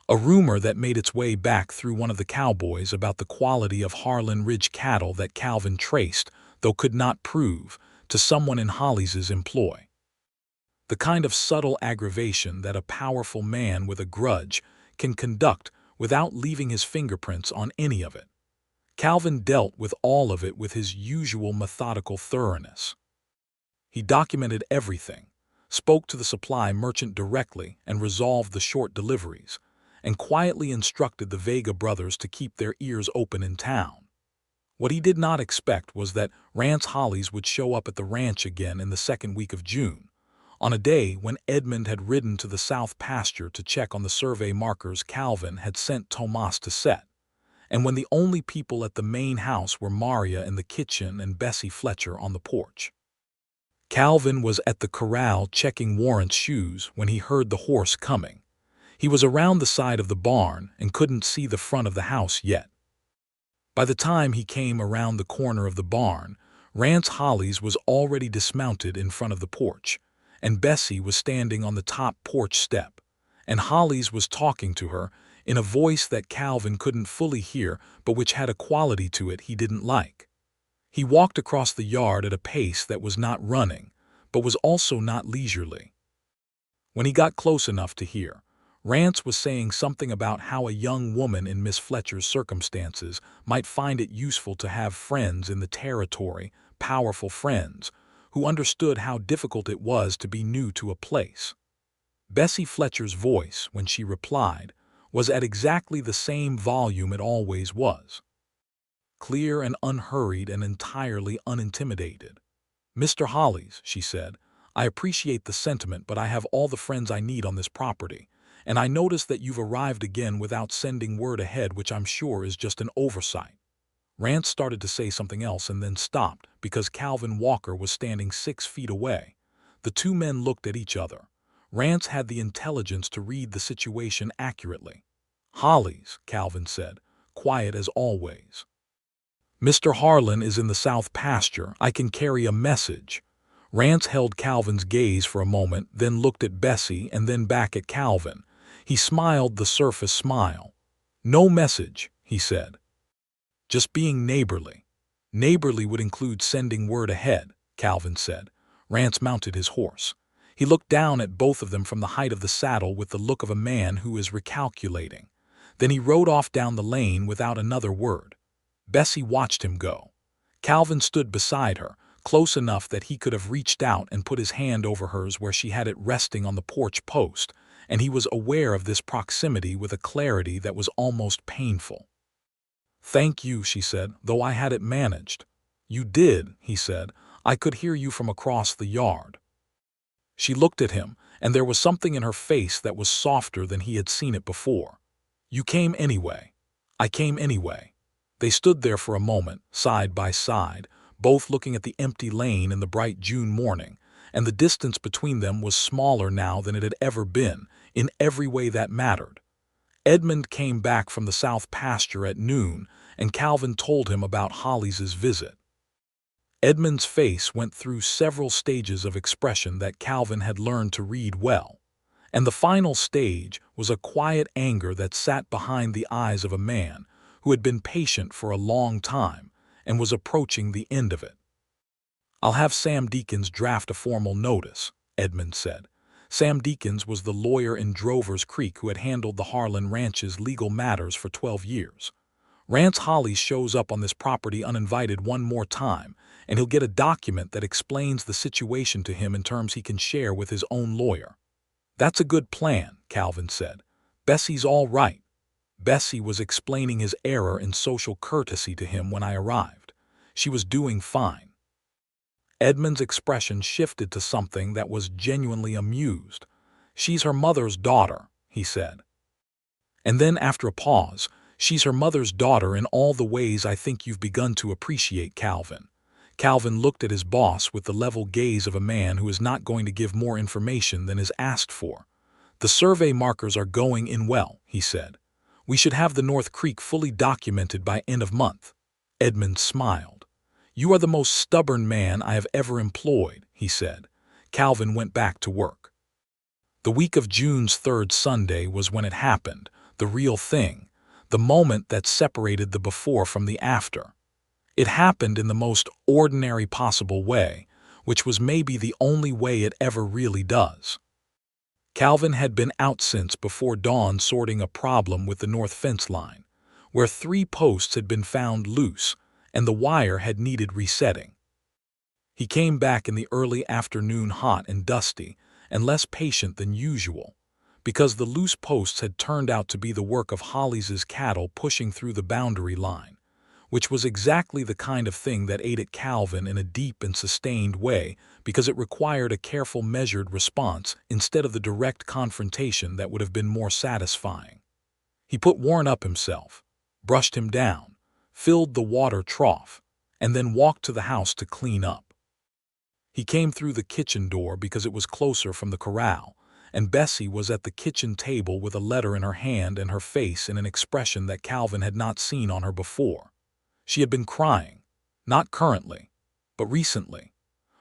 A rumor that made its way back through one of the cowboys about the quality of Harlan Ridge cattle that Calvin traced, though could not prove, to someone in Hollies' employ. The kind of subtle aggravation that a powerful man with a grudge can conduct without leaving his fingerprints on any of it. Calvin dealt with all of it with his usual methodical thoroughness. He documented everything, spoke to the supply merchant directly and resolved the short deliveries, and quietly instructed the Vega brothers to keep their ears open in town. What he did not expect was that Rance Hollies would show up at the ranch again in the second week of June, on a day when Edmund had ridden to the south pasture to check on the survey markers Calvin had sent Tomas to set, and when the only people at the main house were Maria in the kitchen and Bessie Fletcher on the porch. Calvin was at the corral checking Warrant's shoes when he heard the horse coming. He was around the side of the barn and couldn't see the front of the house yet. By the time he came around the corner of the barn, Rance Hollies was already dismounted in front of the porch, and Bessie was standing on the top porch step, and Hollies was talking to her in a voice that Calvin couldn't fully hear but which had a quality to it he didn't like. He walked across the yard at a pace that was not running, but was also not leisurely. When he got close enough to hear, Rance was saying something about how a young woman in Miss Fletcher's circumstances might find it useful to have friends in the territory, powerful friends, who understood how difficult it was to be new to a place. Bessie Fletcher's voice, when she replied, was at exactly the same volume it always was. Clear and unhurried and entirely unintimidated. "Mr. Hollies," she said, "I appreciate the sentiment, but I have all the friends I need on this property, and I notice that you've arrived again without sending word ahead, which I'm sure is just an oversight." Rance started to say something else and then stopped because Calvin Walker was standing 6 feet away. The 2 men looked at each other. Rance had the intelligence to read the situation accurately. "Hollies," Calvin said, quiet as always. "Mr. Harlan is in the south pasture. I can carry a message." Rance held Calvin's gaze for a moment, then looked at Bessie and then back at Calvin. He smiled the surface smile. "No message," he said. "Just being neighborly." "Neighborly would include sending word ahead," Calvin said. Rance mounted his horse. He looked down at both of them from the height of the saddle with the look of a man who is recalculating. Then he rode off down the lane without another word. Bessie watched him go. Calvin stood beside her, close enough that he could have reached out and put his hand over hers where she had it resting on the porch post, and he was aware of this proximity with a clarity that was almost painful. "Thank you," she said, "though I had it managed." "You did," he said. "I could hear you from across the yard." She looked at him, and there was something in her face that was softer than he had seen it before. "You came anyway." "I came anyway." They stood there for a moment, side by side, both looking at the empty lane in the bright June morning, and the distance between them was smaller now than it had ever been, in every way that mattered. Edmund came back from the south pasture at noon, and Calvin told him about Hollies' visit. Edmund's face went through several stages of expression that Calvin had learned to read well, and the final stage was a quiet anger that sat behind the eyes of a man who had been patient for a long time and was approaching the end of it. "I'll have Sam Deakins draft a formal notice," Edmund said. Sam Deakins was the lawyer in Drovers Creek who had handled the Harlan Ranch's legal matters for 12 years. "Rance Hollis shows up on this property uninvited one more time, and he'll get a document that explains the situation to him in terms he can share with his own lawyer." "That's a good plan," Calvin said. "Bessie's all right." Bessie was explaining his error in social courtesy to him when I arrived. She was doing fine. Edmund's expression shifted to something that was genuinely amused. "She's her mother's daughter," he said. And then, after a pause, "She's her mother's daughter in all the ways I think you've begun to appreciate, Calvin." Calvin looked at his boss with the level gaze of a man who is not going to give more information than is asked for. "The survey markers are going in well," he said. "We should have the North Creek fully documented by end of month." Edmund smiled. "You are the most stubborn man I have ever employed," he said. Calvin went back to work. The week of June's third Sunday was when it happened, the real thing, the moment that separated the before from the after. It happened in the most ordinary possible way, which was maybe the only way it ever really does. Calvin had been out since before dawn sorting a problem with the north fence line, where 3 posts had been found loose and the wire had needed resetting. He came back in the early afternoon hot and dusty and less patient than usual, because the loose posts had turned out to be the work of Hollis's cattle pushing through the boundary line, which was exactly the kind of thing that ate at Calvin in a deep and sustained way because it required a careful, measured response instead of the direct confrontation that would have been more satisfying. He put Warren up himself, brushed him down, filled the water trough, and then walked to the house to clean up. He came through the kitchen door because it was closer from the corral, and Bessie was at the kitchen table with a letter in her hand and her face in an expression that Calvin had not seen on her before. She had been crying, not currently, but recently.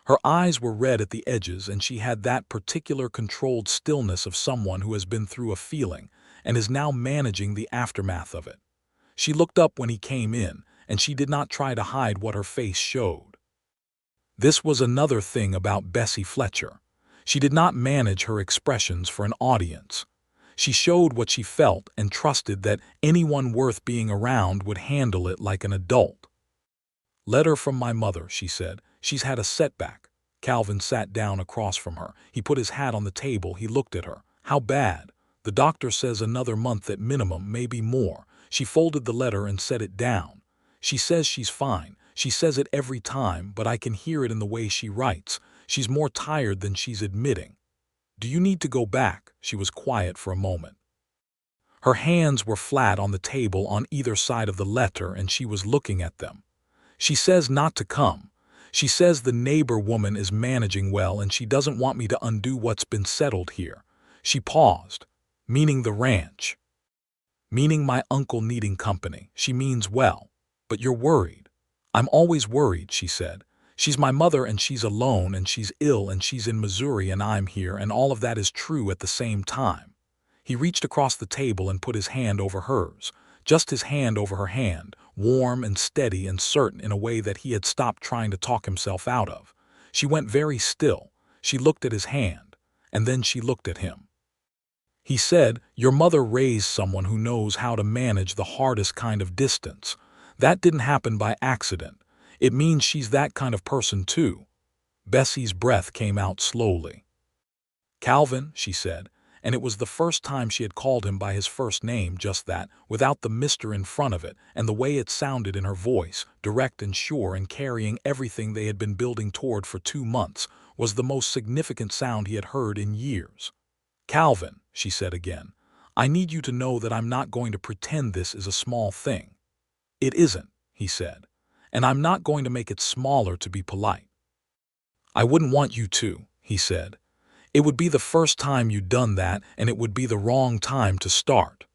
Her eyes were red at the edges, and she had that particular controlled stillness of someone who has been through a feeling and is now managing the aftermath of it. She looked up when he came in, and she did not try to hide what her face showed. This was another thing about Bessie Fletcher. She did not manage her expressions for an audience. She showed what she felt and trusted that anyone worth being around would handle it like an adult. "Letter from my mother," she said. "She's had a setback." Calvin sat down across from her. He put his hat on the table. He looked at her. "How bad?" "The doctor says another month at minimum, maybe more." She folded the letter and set it down. "She says she's fine. She says it every time, but I can hear it in the way she writes. She's more tired than she's admitting." "Do you need to go back?" She was quiet for a moment. Her hands were flat on the table on either side of the letter, and she was looking at them. "She says not to come. She says the neighbor woman is managing well, and she doesn't want me to undo what's been settled here." She paused. "Meaning the ranch?" "Meaning my uncle needing company. She means well. But you're worried." "I'm always worried," she said. "She's my mother, and she's alone, and she's ill, and she's in Missouri, and I'm here, and all of that is true at the same time." He reached across the table and put his hand over hers, just his hand over her hand, warm and steady and certain in a way that he had stopped trying to talk himself out of. She went very still. She looked at his hand, and then she looked at him. He said, "Your mother raised someone who knows how to manage the hardest kind of distance. That didn't happen by accident. It means she's that kind of person too." Bessie's breath came out slowly. "Calvin," she said, and it was the first time she had called him by his first name, just that, without the Mr. in front of it, and the way it sounded in her voice, direct and sure and carrying everything they had been building toward for 2 months, was the most significant sound he had heard in years. "Calvin," she said again, "I need you to know that I'm not going to pretend this is a small thing." "It isn't," he said, "and I'm not going to make it smaller to be polite." "I wouldn't want you to," he said. "It would be the first time you'd done that, and it would be the wrong time to start."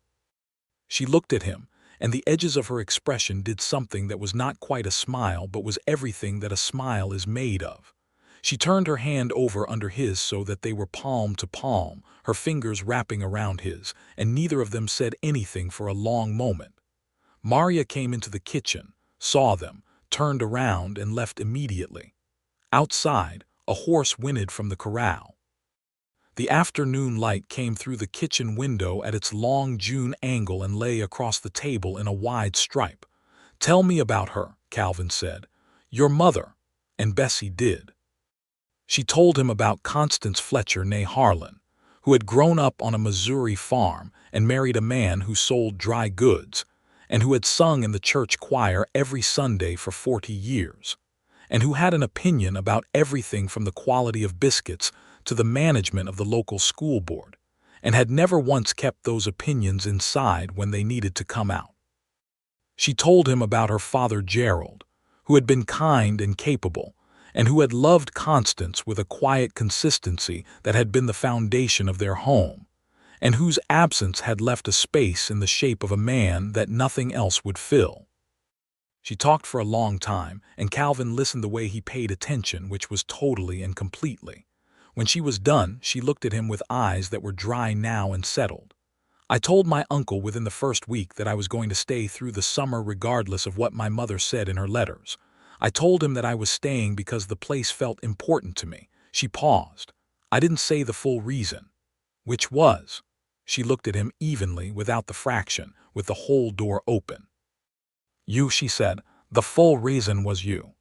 She looked at him, and the edges of her expression did something that was not quite a smile but was everything that a smile is made of. She turned her hand over under his so that they were palm to palm, her fingers wrapping around his, and neither of them said anything for a long moment. Maria came into the kitchen, saw them, turned around, and left immediately. Outside, a horse whinnied from the corral. The afternoon light came through the kitchen window at its long June angle and lay across the table in a wide stripe. "Tell me about her," Calvin said. "Your mother." And Bessie did. She told him about Constance Fletcher, née Harlan, who had grown up on a Missouri farm and married a man who sold dry goods, and who had sung in the church choir every Sunday for 40 years, and who had an opinion about everything from the quality of biscuits to the management of the local school board, and had never once kept those opinions inside when they needed to come out. She told him about her father Gerald, who had been kind and capable, and who had loved Constance with a quiet consistency that had been the foundation of their home, and whose absence had left a space in the shape of a man that nothing else would fill. She talked for a long time, and Calvin listened the way he paid attention, which was totally and completely. When she was done, she looked at him with eyes that were dry now and settled. "I told my uncle within the first week that I was going to stay through the summer regardless of what my mother said in her letters. I told him that I was staying because the place felt important to me." She paused. "I didn't say the full reason." "Which was?" She looked at him evenly, without the fraction, with the whole door open. "You," she said. "The full reason was you."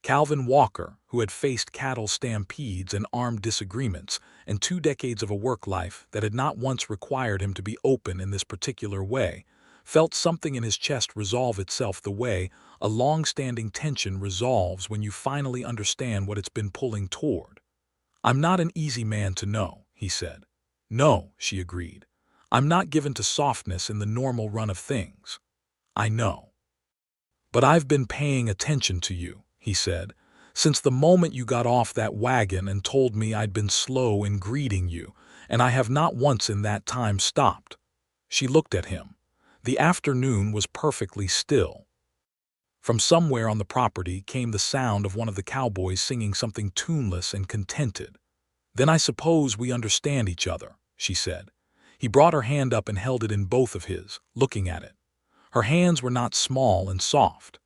Calvin Walker, who had faced cattle stampedes and armed disagreements, and 2 decades of a work life that had not once required him to be open in this particular way, felt something in his chest resolve itself the way a long-standing tension resolves when you finally understand what it's been pulling toward. "I'm not an easy man to know," he said. "No," she agreed. "I'm not given to softness in the normal run of things. I know. But I've been paying attention to you," he said, "since the moment you got off that wagon and told me I'd been slow in greeting you, and I have not once in that time stopped." She looked at him. The afternoon was perfectly still. From somewhere on the property came the sound of one of the cowboys singing something tuneless and contented. "Then I suppose we understand each other," she said. He brought her hand up and held it in both of his, looking at it. Her hands were not small and soft.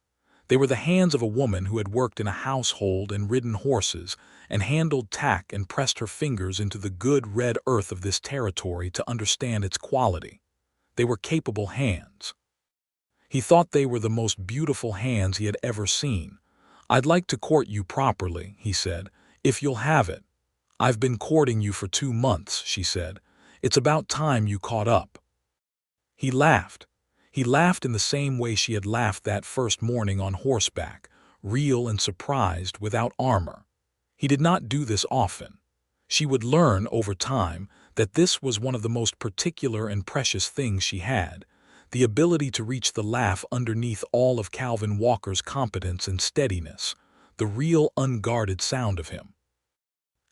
They were the hands of a woman who had worked in a household and ridden horses and handled tack and pressed her fingers into the good red earth of this territory to understand its quality. They were capable hands. He thought they were the most beautiful hands he had ever seen. "I'd like to court you properly," he said, "if you'll have it." "I've been courting you for 2 months," she said. "It's about time you caught up." He laughed. He laughed in the same way she had laughed that first morning on horseback, real and surprised, without armor. He did not do this often. She would learn over time that this was one of the most particular and precious things she had, the ability to reach the laugh underneath all of Calvin Walker's competence and steadiness, the real unguarded sound of him.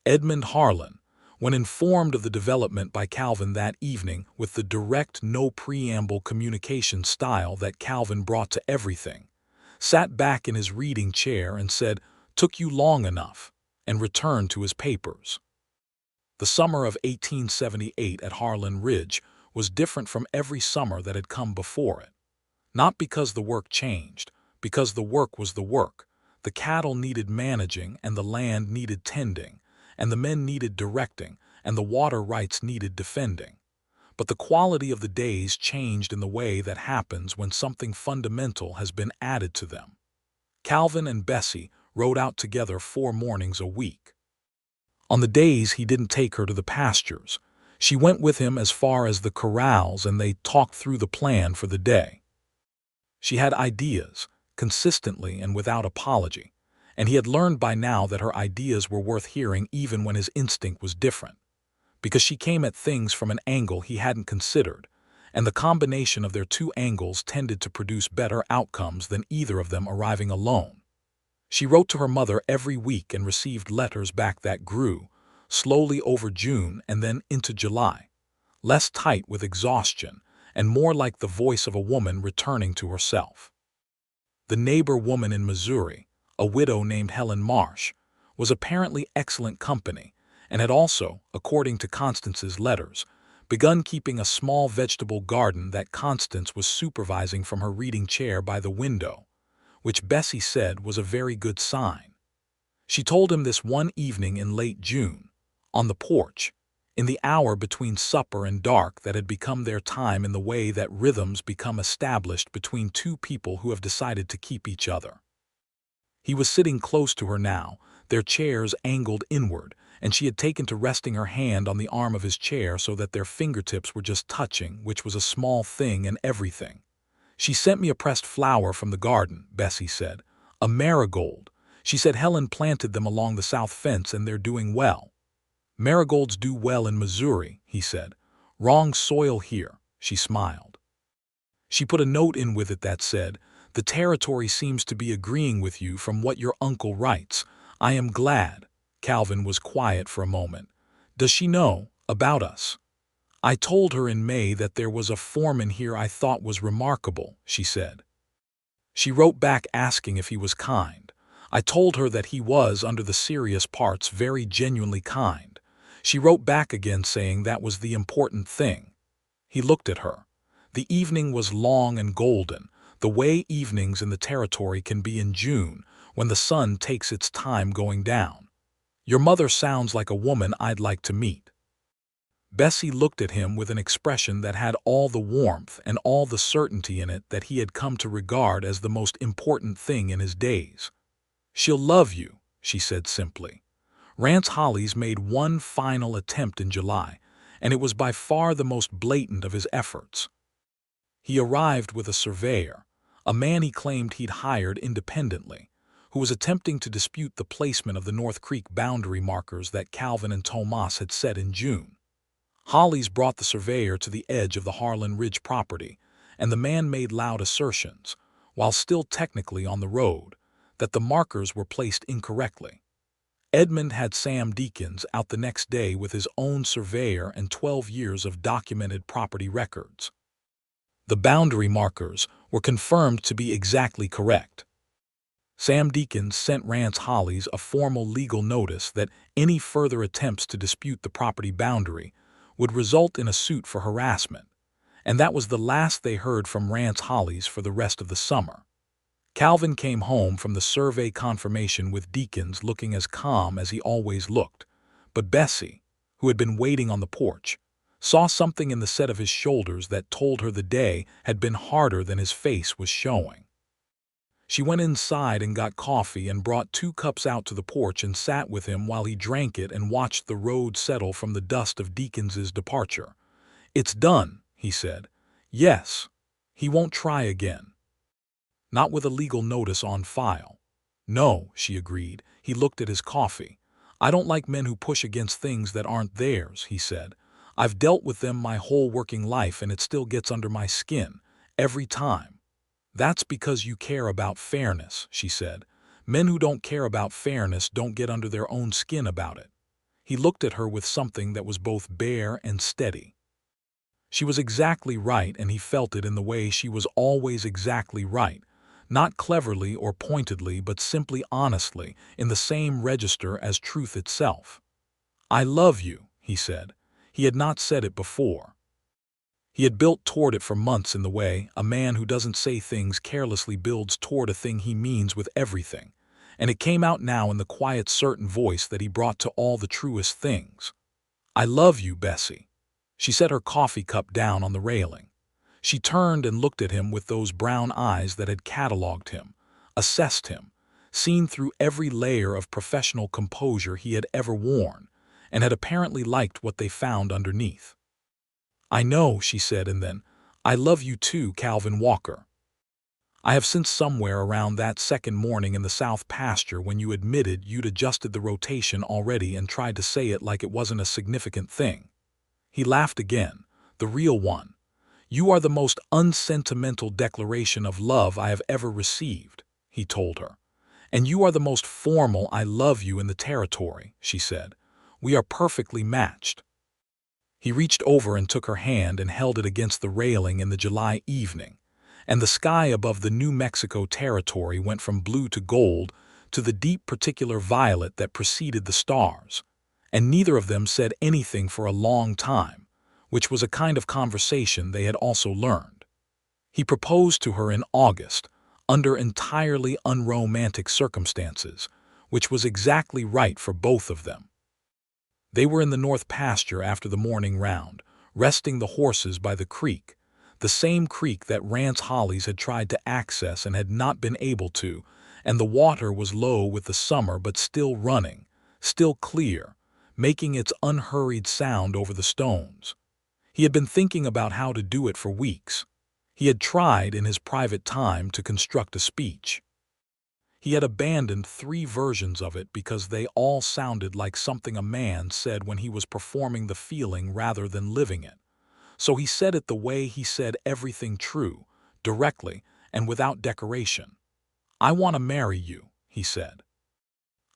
Edmund Harlan, when informed of the development by Calvin that evening with the direct, no-preamble communication style that Calvin brought to everything, sat back in his reading chair and said, "Took you long enough," and returned to his papers. The summer of 1878 at Harlan Ridge was different from every summer that had come before it. Not because the work changed, because the work was the work. The cattle needed managing, and the land needed tending, and the men needed directing, and the water rights needed defending. But the quality of the days changed in the way that happens when something fundamental has been added to them. Calvin and Bessie rode out together 4 mornings a week. On the days he didn't take her to the pastures, she went with him as far as the corrals, and they talked through the plan for the day. She had ideas, consistently and without apology, and he had learned by now that her ideas were worth hearing even when his instinct was different, because she came at things from an angle he hadn't considered, and the combination of their 2 angles tended to produce better outcomes than either of them arriving alone. She wrote to her mother every week and received letters back that grew, slowly over June and then into July, less tight with exhaustion and more like the voice of a woman returning to herself. The neighbor woman in Missouri, a widow named Helen Marsh, was apparently excellent company and had also, according to Constance's letters, begun keeping a small vegetable garden that Constance was supervising from her reading chair by the window, which Bessie said was a very good sign. She told him this one evening in late June, on the porch, in the hour between supper and dark that had become their time in the way that rhythms become established between two people who have decided to keep each other. He was sitting close to her now, their chairs angled inward, and she had taken to resting her hand on the arm of his chair so that their fingertips were just touching, which was a small thing and everything. "She sent me a pressed flower from the garden," Bessie said. "A marigold. She said Helen planted them along the south fence and they're doing well." "Marigolds do well in Missouri," he said. "Wrong soil here," she smiled. She put a note in with it that said, "The territory seems to be agreeing with you from what your uncle writes. I am glad." Calvin was quiet for a moment. "Does she know about us?" "I told her in May that there was a Foreman here I thought was remarkable," she said. She wrote back asking if he was kind. "I told her that he was, under the serious parts, very genuinely kind." She wrote back again saying that was the important thing. He looked at her. The evening was long and golden, the way evenings in the territory can be in June, when the sun takes its time going down. "Your mother sounds like a woman I'd like to meet." Bessie looked at him with an expression that had all the warmth and all the certainty in it that he had come to regard as the most important thing in his days. "She'll love you," she said simply. Rance Hollis made one final attempt in July, and it was by far the most blatant of his efforts. He arrived with a surveyor, a man he claimed he'd hired independently, who was attempting to dispute the placement of the North Creek boundary markers that Calvin and Tomas had set in June. Hollis brought the surveyor to the edge of the Harlan Ridge property, and the man made loud assertions, while still technically on the road, that the markers were placed incorrectly. Edmund had Sam Deakins out the next day with his own surveyor and 12 years of documented property records. The boundary markers were confirmed to be exactly correct. Sam Deakins sent Rance Hollis a formal legal notice that any further attempts to dispute the property boundary would result in a suit for harassment, and that was the last they heard from Rance Hollis for the rest of the summer. Calvin came home from the survey confirmation with Deakins looking as calm as he always looked, but Bessie, who had been waiting on the porch, saw something in the set of his shoulders that told her the day had been harder than his face was showing. She went inside and got coffee and brought 2 cups out to the porch and sat with him while he drank it and watched the road settle from the dust of Deakins's departure. "It's done," he said. "Yes. He won't try again. Not with a legal notice on file." "No," she agreed. He looked at his coffee. "I don't like men who push against things that aren't theirs," he said. "I've dealt with them my whole working life and it still gets under my skin, every time." "That's because you care about fairness," she said. "Men who don't care about fairness don't get under their own skin about it." He looked at her with something that was both bare and steady. She was exactly right, and he felt it in the way she was always exactly right. Not cleverly or pointedly, but simply honestly, in the same register as truth itself. "I love you," he said. He had not said it before. He had built toward it for months in the way a man who doesn't say things carelessly builds toward a thing he means with everything, and it came out now in the quiet, certain voice that he brought to all the truest things. "I love you, Bessie." She set her coffee cup down on the railing. She turned and looked at him with those brown eyes that had catalogued him, assessed him, seen through every layer of professional composure he had ever worn, and had apparently liked what they found underneath. "I know," she said, and then, "I love you too, Calvin Walker. I have since somewhere around that second morning in the south pasture when you admitted you'd adjusted the rotation already and tried to say it like it wasn't a significant thing." He laughed again, the real one. "You are the most unsentimental declaration of love I have ever received," he told her. "And you are the most formal I love you in the territory," she said. "We are perfectly matched." He reached over and took her hand and held it against the railing in the July evening, and the sky above the New Mexico territory went from blue to gold to the deep particular violet that preceded the stars, and neither of them said anything for a long time, which was a kind of conversation they had also learned. He proposed to her in August, under entirely unromantic circumstances, which was exactly right for both of them. They were in the north pasture after the morning round, resting the horses by the creek, the same creek that Rance Hollies had tried to access and had not been able to, and the water was low with the summer but still running, still clear, making its unhurried sound over the stones. He had been thinking about how to do it for weeks. He had tried in his private time to construct a speech. He had abandoned 3 versions of it because they all sounded like something a man said when he was performing the feeling rather than living it. So he said it the way he said everything true, directly, and without decoration. "I want to marry you," he said.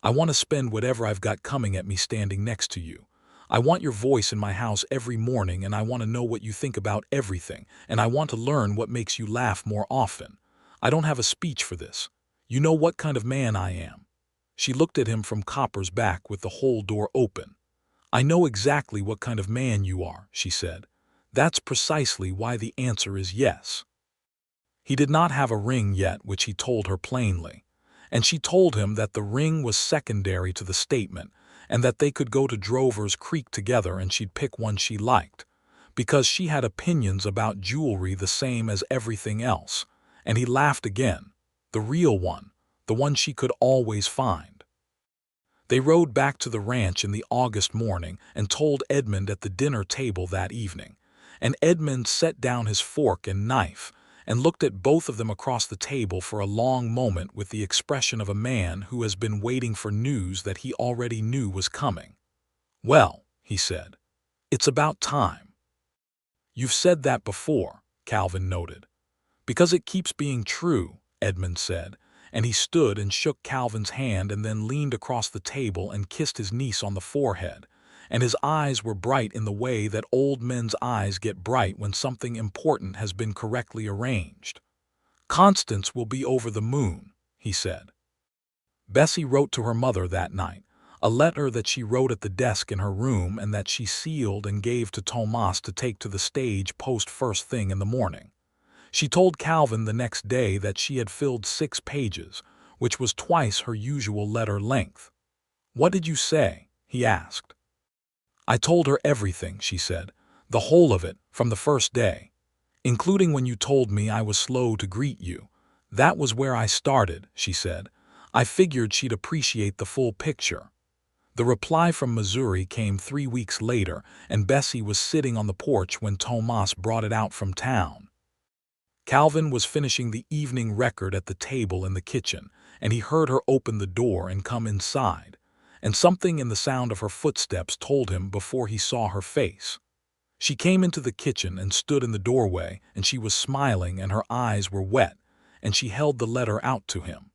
"I want to spend whatever I've got coming at me standing next to you. I want your voice in my house every morning, and I want to know what you think about everything, and I want to learn what makes you laugh more often. I don't have a speech for this. You know what kind of man I am." She looked at him from Copper's back with the whole door open. "I know exactly what kind of man you are," she said. "That's precisely why the answer is yes." He did not have a ring yet, which he told her plainly, and she told him that the ring was secondary to the statement, and that they could go to Drover's Creek together and she'd pick one she liked, because she had opinions about jewelry the same as everything else, and he laughed again. The real one, the one she could always find. They rode back to the ranch in the August morning and told Edmund at the dinner table that evening, and Edmund set down his fork and knife and looked at both of them across the table for a long moment with the expression of a man who has been waiting for news that he already knew was coming. "Well," he said, "it's about time." "You've said that before," Calvin noted. "Because it keeps being true," Edmund said, and he stood and shook Calvin's hand and then leaned across the table and kissed his niece on the forehead, and his eyes were bright in the way that old men's eyes get bright when something important has been correctly arranged. "Constance will be over the moon," he said. Bessie wrote to her mother that night, a letter that she wrote at the desk in her room and that she sealed and gave to Tomas to take to the stage post first thing in the morning. She told Calvin the next day that she had filled 6 pages, which was twice her usual letter length. "What did you say?" he asked. "I told her everything," she said, "the whole of it, from the first day. Including when you told me I was slow to greet you. That was where I started," she said. "I figured she'd appreciate the full picture." The reply from Missouri came 3 weeks later, and Bessie was sitting on the porch when Tomas brought it out from town. Calvin was finishing the evening record at the table in the kitchen, and he heard her open the door and come inside, and something in the sound of her footsteps told him before he saw her face. She came into the kitchen and stood in the doorway, and she was smiling and her eyes were wet, and she held the letter out to him.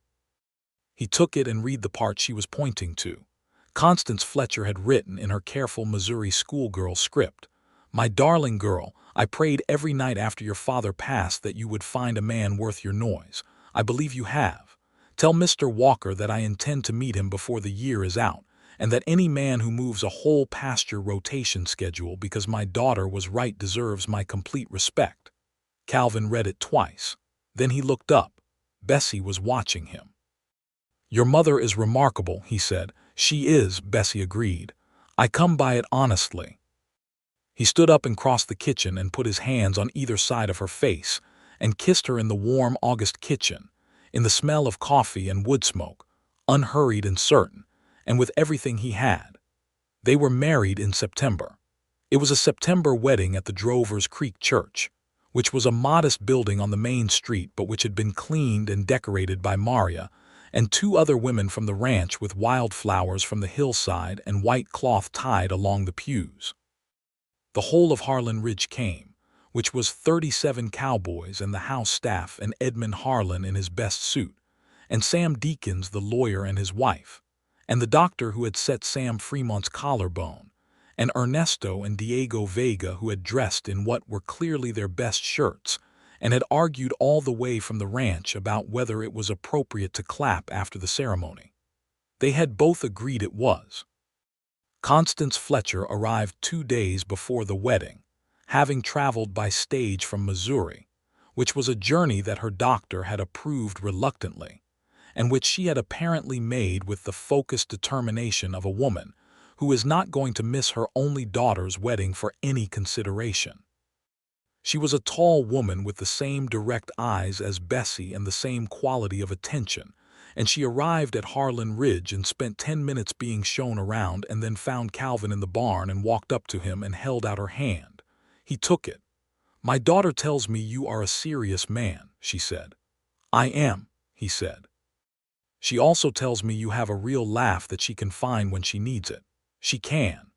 He took it and read the part she was pointing to. Constance Fletcher had written in her careful Missouri schoolgirl script, "My darling girl, I prayed every night after your father passed that you would find a man worth your noise. I believe you have. Tell Mr. Walker that I intend to meet him before the year is out, and that any man who moves a whole pasture rotation schedule because my daughter was right deserves my complete respect." Calvin read it twice. Then he looked up. Bessie was watching him. "Your mother is remarkable," he said. "She is," Bessie agreed. "I come by it honestly." He stood up and crossed the kitchen and put his hands on either side of her face and kissed her in the warm August kitchen, in the smell of coffee and wood smoke, unhurried and certain, and with everything he had. They were married in September. It was a September wedding at the Drover's Creek Church, which was a modest building on the main street but which had been cleaned and decorated by Maria and 2 other women from the ranch with wildflowers from the hillside and white cloth tied along the pews. The whole of Harlan Ridge came, which was 37 cowboys and the house staff and Edmund Harlan in his best suit, and Sam Deakins the lawyer and his wife, and the doctor who had set Sam Fremont's collarbone, and Ernesto and Diego Vega who had dressed in what were clearly their best shirts, and had argued all the way from the ranch about whether it was appropriate to clap after the ceremony. They had both agreed it was. Constance Fletcher arrived 2 days before the wedding, having traveled by stage from Missouri, which was a journey that her doctor had approved reluctantly, and which she had apparently made with the focused determination of a woman who is not going to miss her only daughter's wedding for any consideration. She was a tall woman with the same direct eyes as Bessie and the same quality of attention, and she arrived at Harlan Ridge and spent 10 minutes being shown around and then found Calvin in the barn and walked up to him and held out her hand. He took it. "My daughter tells me you are a serious man," she said. "I am," he said. "She also tells me you have a real laugh that she can find when she needs it." "She can."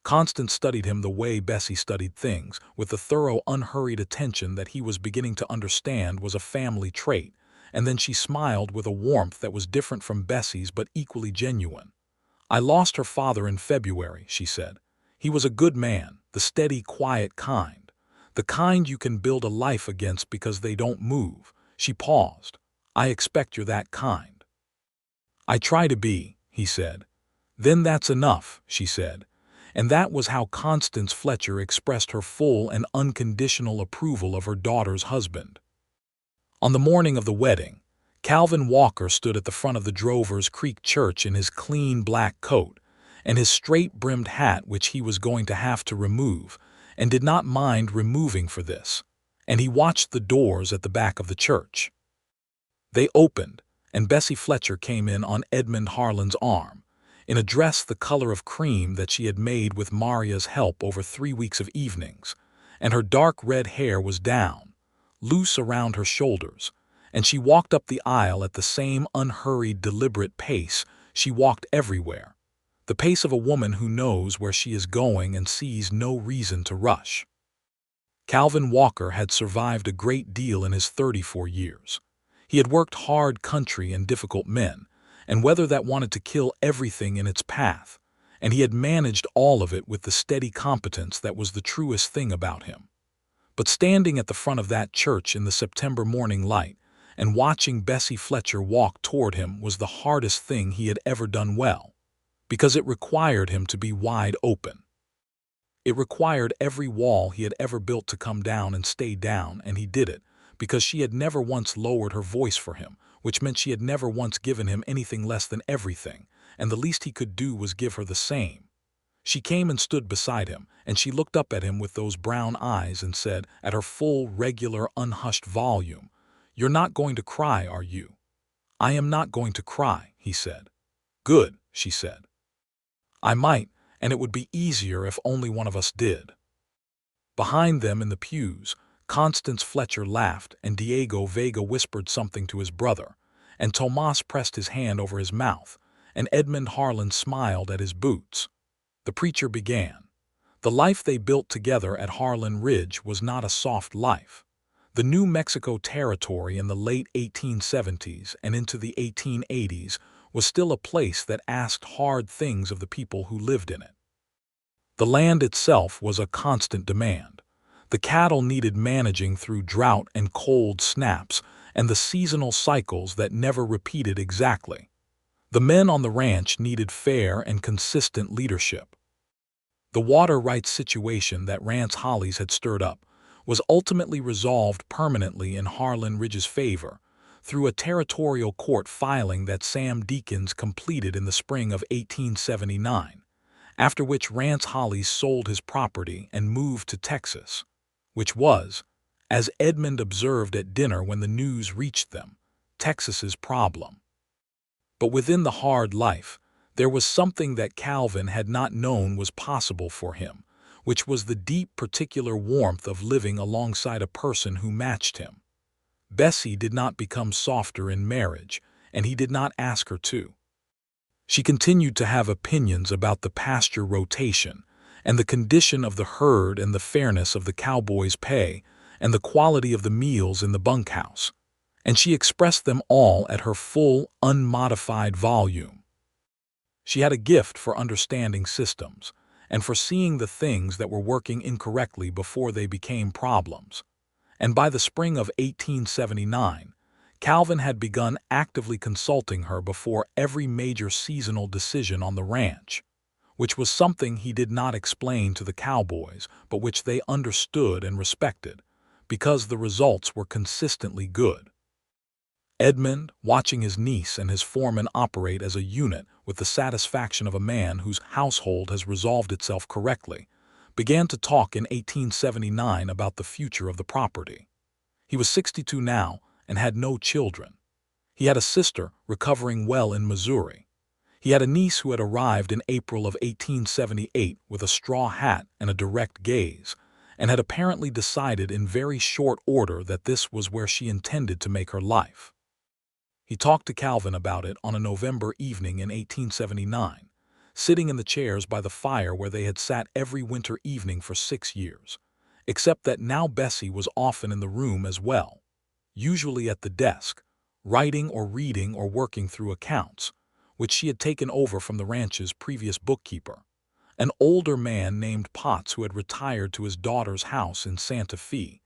Constance studied him the way Bessie studied things, with the thorough, unhurried attention that he was beginning to understand was a family trait, and then she smiled with a warmth that was different from Bessie's but equally genuine. "I lost her father in February," she said. "He was a good man, the steady, quiet kind. The kind you can build a life against because they don't move." She paused. "I expect you're that kind." "I try to be," he said. "Then that's enough," she said. And that was how Constance Fletcher expressed her full and unconditional approval of her daughter's husband. On the morning of the wedding, Calvin Walker stood at the front of the Drovers Creek Church in his clean black coat and his straight-brimmed hat, which he was going to have to remove, and did not mind removing for this, and he watched the doors at the back of the church. They opened, and Bessie Fletcher came in on Edmund Harlan's arm, in a dress the color of cream that she had made with Maria's help over 3 weeks of evenings, and her dark red hair was down, loose around her shoulders, and she walked up the aisle at the same unhurried, deliberate pace she walked everywhere, the pace of a woman who knows where she is going and sees no reason to rush. Calvin Walker had survived a great deal in his 34 years. He had worked hard country and difficult men, and weather that wanted to kill everything in its path, and he had managed all of it with the steady competence that was the truest thing about him. But standing at the front of that church in the September morning light and watching Bessie Fletcher walk toward him was the hardest thing he had ever done well, because it required him to be wide open. It required every wall he had ever built to come down and stay down, and he did it, because she had never once lowered her voice for him, which meant she had never once given him anything less than everything, and the least he could do was give her the same. She came and stood beside him, and she looked up at him with those brown eyes and said, at her full, regular, unhushed volume, "You're not going to cry, are you?" "I am not going to cry," he said. "Good," she said. "I might, and it would be easier if only one of us did." Behind them in the pews, Constance Fletcher laughed, and Diego Vega whispered something to his brother, and Tomas pressed his hand over his mouth, and Edmund Harlan smiled at his boots. The preacher began. The life they built together at Harlan Ridge was not a soft life. The New Mexico Territory in the late 1870s and into the 1880s was still a place that asked hard things of the people who lived in it. The land itself was a constant demand. The cattle needed managing through drought and cold snaps and the seasonal cycles that never repeated exactly. The men on the ranch needed fair and consistent leadership. The water rights situation that Rance Hollies had stirred up was ultimately resolved permanently in Harlan Ridge's favor through a territorial court filing that Sam Deakins completed in the spring of 1879, after which Rance Hollies sold his property and moved to Texas, which was, as Edmund observed at dinner when the news reached them, Texas's problem. But within the hard life, there was something that Calvin had not known was possible for him, which was the deep particular warmth of living alongside a person who matched him. Bessie did not become softer in marriage, and he did not ask her to. She continued to have opinions about the pasture rotation, and the condition of the herd and the fairness of the cowboys' pay, and the quality of the meals in the bunkhouse, and she expressed them all at her full, unmodified volume. She had a gift for understanding systems, and for seeing the things that were working incorrectly before they became problems, and by the spring of 1879, Calvin had begun actively consulting her before every major seasonal decision on the ranch, which was something he did not explain to the cowboys, but which they understood and respected, because the results were consistently good. Edmund, watching his niece and his foreman operate as a unit with the satisfaction of a man whose household has resolved itself correctly, began to talk in 1879 about the future of the property. He was 62 now and had no children. He had a sister recovering well in Missouri. He had a niece who had arrived in April of 1878 with a straw hat and a direct gaze, and had apparently decided in very short order that this was where she intended to make her life. He talked to Calvin about it on a November evening in 1879, sitting in the chairs by the fire where they had sat every winter evening for 6 years, except that now Bessie was often in the room as well, usually at the desk, writing or reading or working through accounts, which she had taken over from the ranch's previous bookkeeper, an older man named Potts who had retired to his daughter's house in Santa Fe,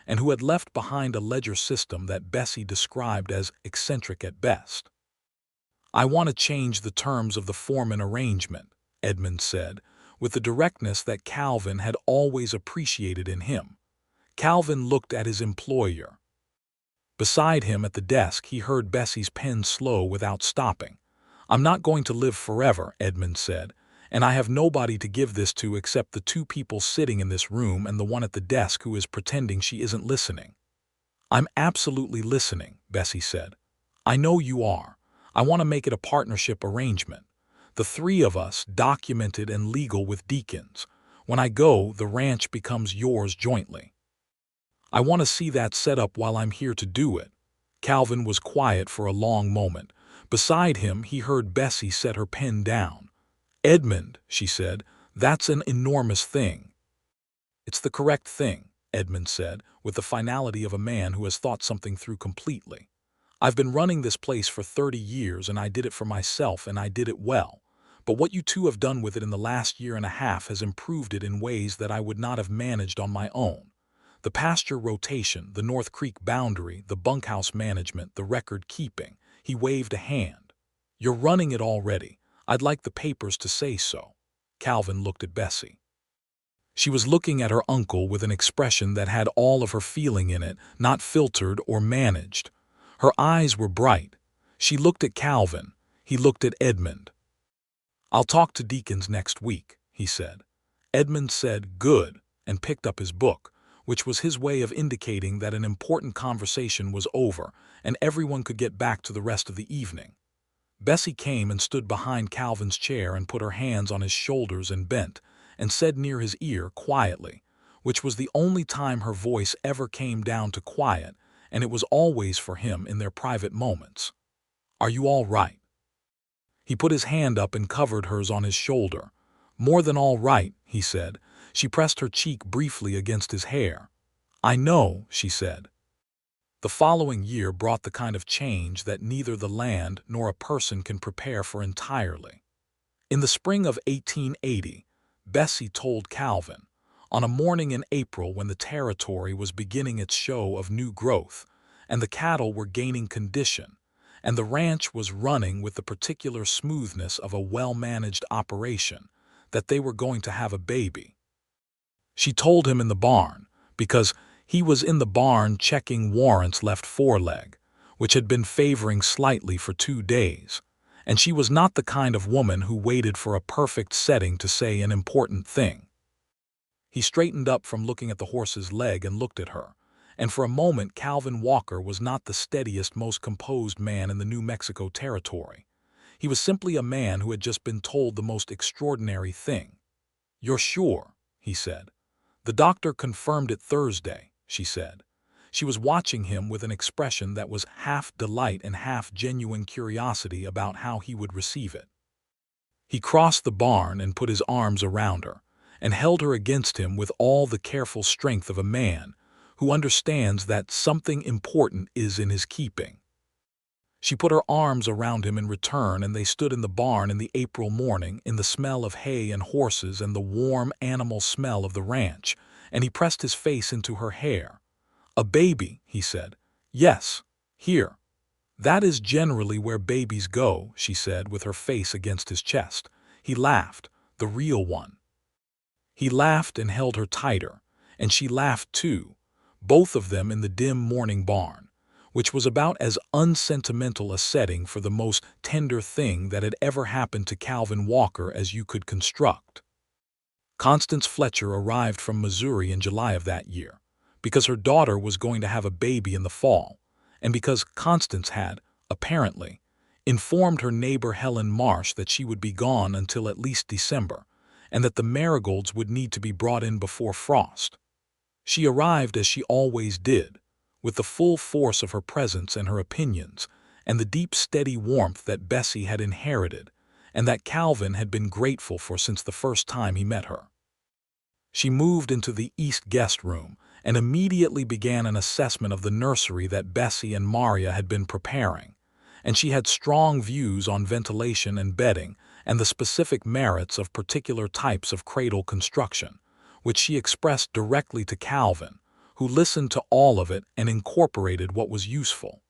and who had left behind a ledger system that Bessie described as eccentric at best. "I want to change the terms of the Foreman arrangement," Edmund said, with the directness that Calvin had always appreciated in him. Calvin looked at his employer. Beside him at the desk he heard Bessie's pen slow without stopping. "I'm not going to live forever," Edmund said, "and I have nobody to give this to except the 2 people sitting in this room and the one at the desk who is pretending she isn't listening." "I'm absolutely listening," Bessie said. "I know you are. I want to make it a partnership arrangement. The 3 of us, documented and legal with Deacons. When I go, the ranch becomes yours jointly. I want to see that set up while I'm here to do it." Calvin was quiet for a long moment. Beside him he heard Bessie set her pen down. "Edmund," she said, "that's an enormous thing." "It's the correct thing," Edmund said, with the finality of a man who has thought something through completely. "I've been running this place for 30 years, and I did it for myself, and I did it well. But what you 2 have done with it in the last year and a half has improved it in ways that I would not have managed on my own. The pasture rotation, the North Creek boundary, the bunkhouse management, the record keeping." He waved a hand. "You're running it already. I'd like the papers to say so." Calvin looked at Bessie. She was looking at her uncle with an expression that had all of her feeling in it, not filtered or managed. Her eyes were bright. She looked at Calvin. He looked at Edmund. "I'll talk to Deacons next week," he said. Edmund said, "Good," and picked up his book, which was his way of indicating that an important conversation was over and everyone could get back to the rest of the evening. Bessie came and stood behind Calvin's chair and put her hands on his shoulders and bent, and said near his ear quietly, which was the only time her voice ever came down to quiet, and it was always for him in their private moments, "Are you all right?" He put his hand up and covered hers on his shoulder. "More than all right," he said. She pressed her cheek briefly against his hair. "I know," she said. The following year brought the kind of change that neither the land nor a person can prepare for entirely. In the spring of 1880, Bessie told Calvin, on a morning in April when the territory was beginning its show of new growth, and the cattle were gaining condition, and the ranch was running with the particular smoothness of a well-managed operation, that they were going to have a baby. She told him in the barn, because he was in the barn checking Warrant's left foreleg, which had been favoring slightly for 2 days, and she was not the kind of woman who waited for a perfect setting to say an important thing. He straightened up from looking at the horse's leg and looked at her, and for a moment Calvin Walker was not the steadiest, most composed man in the New Mexico territory. He was simply a man who had just been told the most extraordinary thing. "You're sure?" he said. "The doctor confirmed it Thursday," she said. She was watching him with an expression that was half delight and half genuine curiosity about how he would receive it. He crossed the barn and put his arms around her, and held her against him with all the careful strength of a man who understands that something important is in his keeping. She put her arms around him in return, and they stood in the barn in the April morning, in the smell of hay and horses and the warm animal smell of the ranch, and he pressed his face into her hair. "A baby," he said. "Yes, here. That is generally where babies go," she said, with her face against his chest. He laughed. the real one. He laughed and held her tighter, and she laughed too, both of them in the dim morning barn, which was about as unsentimental a setting for the most tender thing that had ever happened to Calvin Walker as you could construct. Constance Fletcher arrived from Missouri in July of that year, because her daughter was going to have a baby in the fall, and because Constance had, apparently, informed her neighbor Helen Marsh that she would be gone until at least December, and that the marigolds would need to be brought in before frost. She arrived as she always did, with the full force of her presence and her opinions, and the deep steady warmth that Bessie had inherited, and that Calvin had been grateful for since the first time he met her. She moved into the east guest room and immediately began an assessment of the nursery that Bessie and Maria had been preparing, and she had strong views on ventilation and bedding and the specific merits of particular types of cradle construction, which she expressed directly to Calvin, who listened to all of it and incorporated what was useful.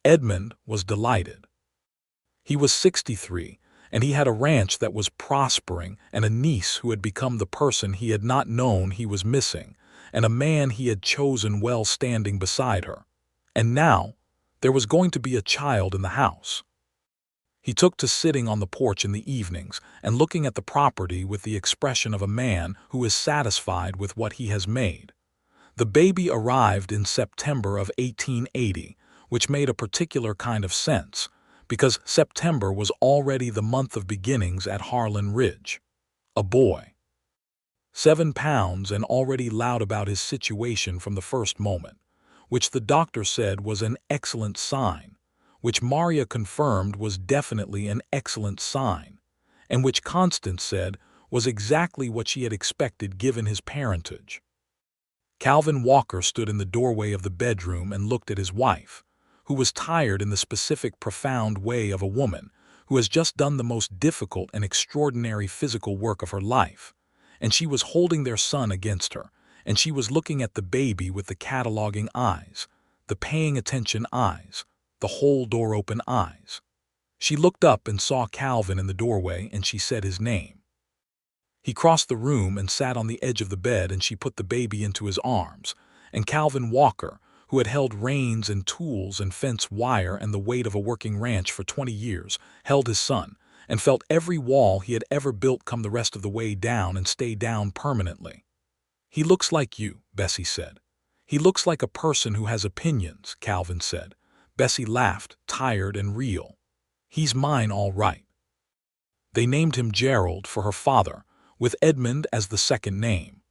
Edmund was delighted. He was 63, and he had a ranch that was prospering and a niece who had become the person he had not known he was missing, and a man he had chosen well standing beside her. And now, there was going to be a child in the house. He took to sitting on the porch in the evenings and looking at the property with the expression of a man who is satisfied with what he has made. The baby arrived in September of 1880, which made a particular kind of sense, because September was already the month of beginnings at Harlan Ridge. A boy. 7 pounds and already loud about his situation from the first moment, which the doctor said was an excellent sign, which Maria confirmed was definitely an excellent sign, and which Constance said was exactly what she had expected given his parentage. Calvin Walker stood in the doorway of the bedroom and looked at his wife, who was tired in the specific profound way of a woman who has just done the most difficult and extraordinary physical work of her life, and she was holding their son against her, and she was looking at the baby with the cataloging eyes, the paying attention eyes, the whole door open eyes. She looked up and saw Calvin in the doorway, and she said his name. He crossed the room and sat on the edge of the bed, and she put the baby into his arms, and Calvin Walker, who had held reins and tools and fence wire and the weight of a working ranch for 20 years, held his son, and felt every wall he had ever built come the rest of the way down and stay down permanently. "He looks like you," Bessie said. "He looks like a person who has opinions," Calvin said. Bessie laughed, tired and real. "He's mine all right." They named him Gerald for her father, with Edmund as the second name.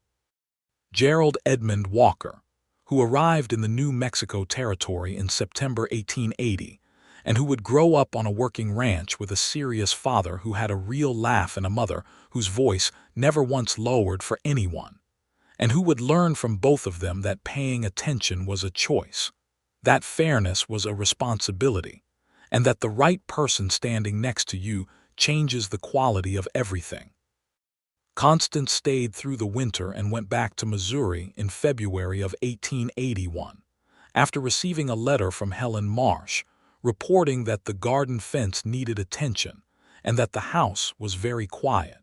Gerald Edmund Walker, who arrived in the New Mexico Territory in September 1880, and who would grow up on a working ranch with a serious father who had a real laugh and a mother whose voice never once lowered for anyone, and who would learn from both of them that paying attention was a choice, that fairness was a responsibility, and that the right person standing next to you changes the quality of everything. Constance stayed through the winter and went back to Missouri in February of 1881, after receiving a letter from Helen Marsh reporting that the garden fence needed attention and that the house was very quiet.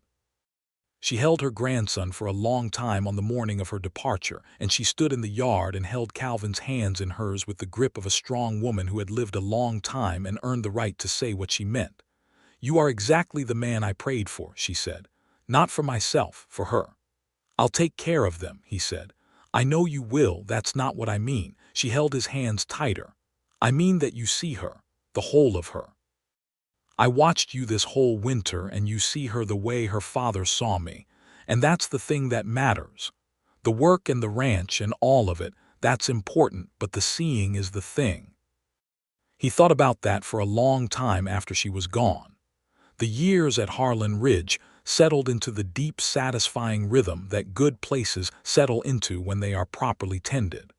She held her grandson for a long time on the morning of her departure, and she stood in the yard and held Calvin's hands in hers with the grip of a strong woman who had lived a long time and earned the right to say what she meant. "You are exactly the man I prayed for," she said. "Not for myself, for her." "I'll take care of them," he said. "I know you will, that's not what I mean." She held his hands tighter. "I mean that you see her, the whole of her. I watched you this whole winter, and you see her the way her father saw me, and that's the thing that matters. The work and the ranch and all of it, that's important, but the seeing is the thing." He thought about that for a long time after she was gone. The years at Harlan Ridge settled into the deep, satisfying rhythm that good places settle into when they are properly tended.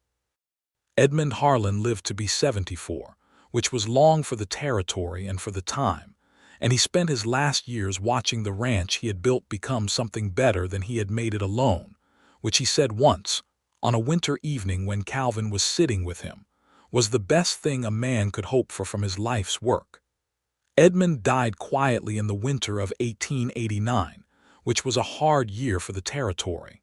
Edmund Harlan lived to be 74, which was long for the territory and for the time, and he spent his last years watching the ranch he had built become something better than he had made it alone, which he said once, on a winter evening when Calvin was sitting with him, was the best thing a man could hope for from his life's work. Edmund died quietly in the winter of 1889, which was a hard year for the territory.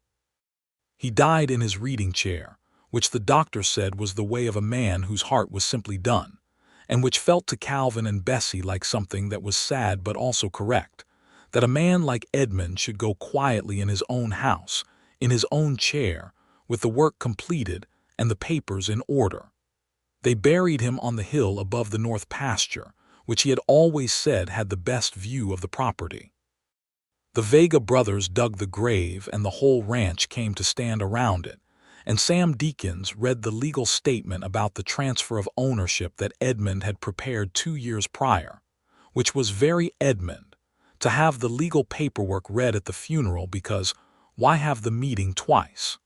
He died in his reading chair, which the doctor said was the way of a man whose heart was simply done, and which felt to Calvin and Bessie like something that was sad but also correct, that a man like Edmund should go quietly in his own house, in his own chair, with the work completed and the papers in order. They buried him on the hill above the north pasture, which he had always said had the best view of the property. The Vega brothers dug the grave and the whole ranch came to stand around it, and Sam Deakins read the legal statement about the transfer of ownership that Edmund had prepared 2 years prior, which was very Edmund, to have the legal paperwork read at the funeral because why have the meeting twice?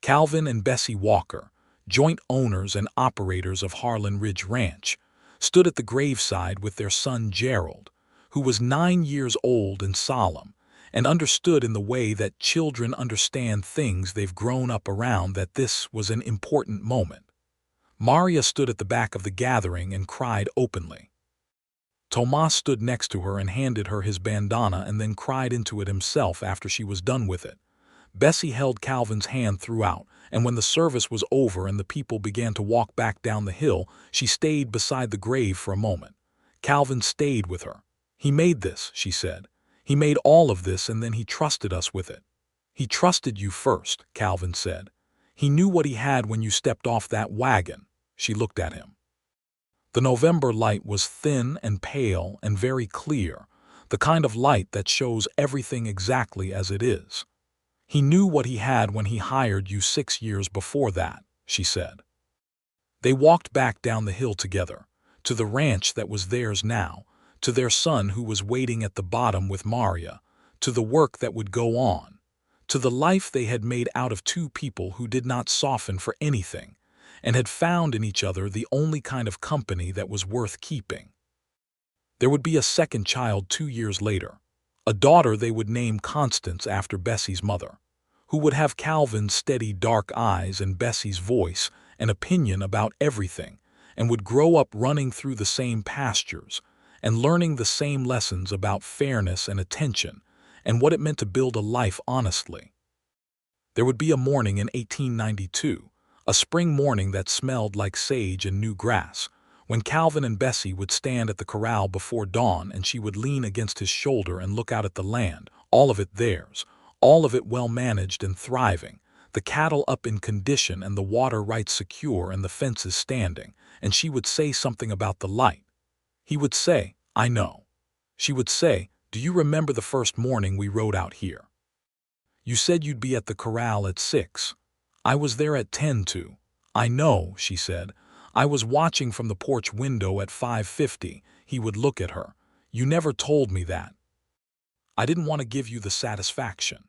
Calvin and Bessie Walker, joint owners and operators of Harlan Ridge Ranch, stood at the graveside with their son Gerald, who was 9 years old and solemn, and understood in the way that children understand things they've grown up around that this was an important moment. Maria stood at the back of the gathering and cried openly. Tomas stood next to her and handed her his bandana and then cried into it himself after she was done with it. Bessie held Calvin's hand throughout, and when the service was over and the people began to walk back down the hill, she stayed beside the grave for a moment. Calvin stayed with her. "He made this," she said. "He made all of this and then he trusted us with it." "He trusted you first," Calvin said. "He knew what he had when you stepped off that wagon." She looked at him. The November light was thin and pale and very clear, the kind of light that shows everything exactly as it is. "He knew what he had when he hired you 6 years before that," she said. They walked back down the hill together, to the ranch that was theirs now, to their son who was waiting at the bottom with Maria, to the work that would go on, to the life they had made out of two people who did not soften for anything, and had found in each other the only kind of company that was worth keeping. There would be a second child 2 years later, a daughter they would name Constance after Bessie's mother, who would have Calvin's steady dark eyes and Bessie's voice and opinion about everything, and would grow up running through the same pastures, and learning the same lessons about fairness and attention, and what it meant to build a life honestly. There would be a morning in 1892, a spring morning that smelled like sage and new grass, when Calvin and Bessie would stand at the corral before dawn and she would lean against his shoulder and look out at the land, all of it theirs, all of it well managed and thriving, the cattle up in condition and the water right secure and the fences standing, and she would say something about the light. He would say, "I know." She would say, "Do you remember the first morning we rode out here? You said you'd be at the corral at 6. I was there at 10 to." "I know," she said. "I was watching from the porch window at 5:50. He would look at her. "You never told me that. I didn't want to give you the satisfaction."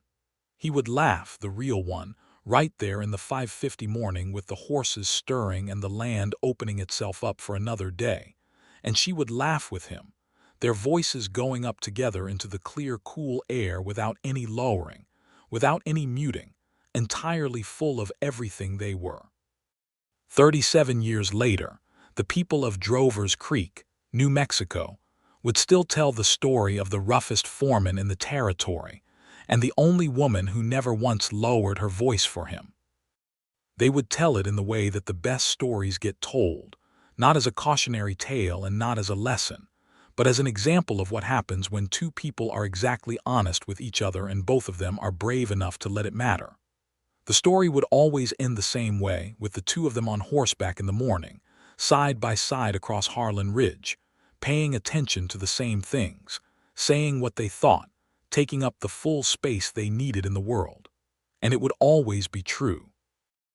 He would laugh, the real one, right there in the 5:50 morning with the horses stirring and the land opening itself up for another day. And she would laugh with him, their voices going up together into the clear, cool air without any lowering, without any muting, entirely full of everything they were. 37 years later, the people of Drover's Creek, New Mexico, would still tell the story of the roughest foreman in the territory, and the only woman who never once lowered her voice for him. They would tell it in the way that the best stories get told, not as a cautionary tale and not as a lesson, but as an example of what happens when two people are exactly honest with each other and both of them are brave enough to let it matter. The story would always end the same way, with the two of them on horseback in the morning, side by side across Harlan Ridge, paying attention to the same things, saying what they thought, taking up the full space they needed in the world. And it would always be true.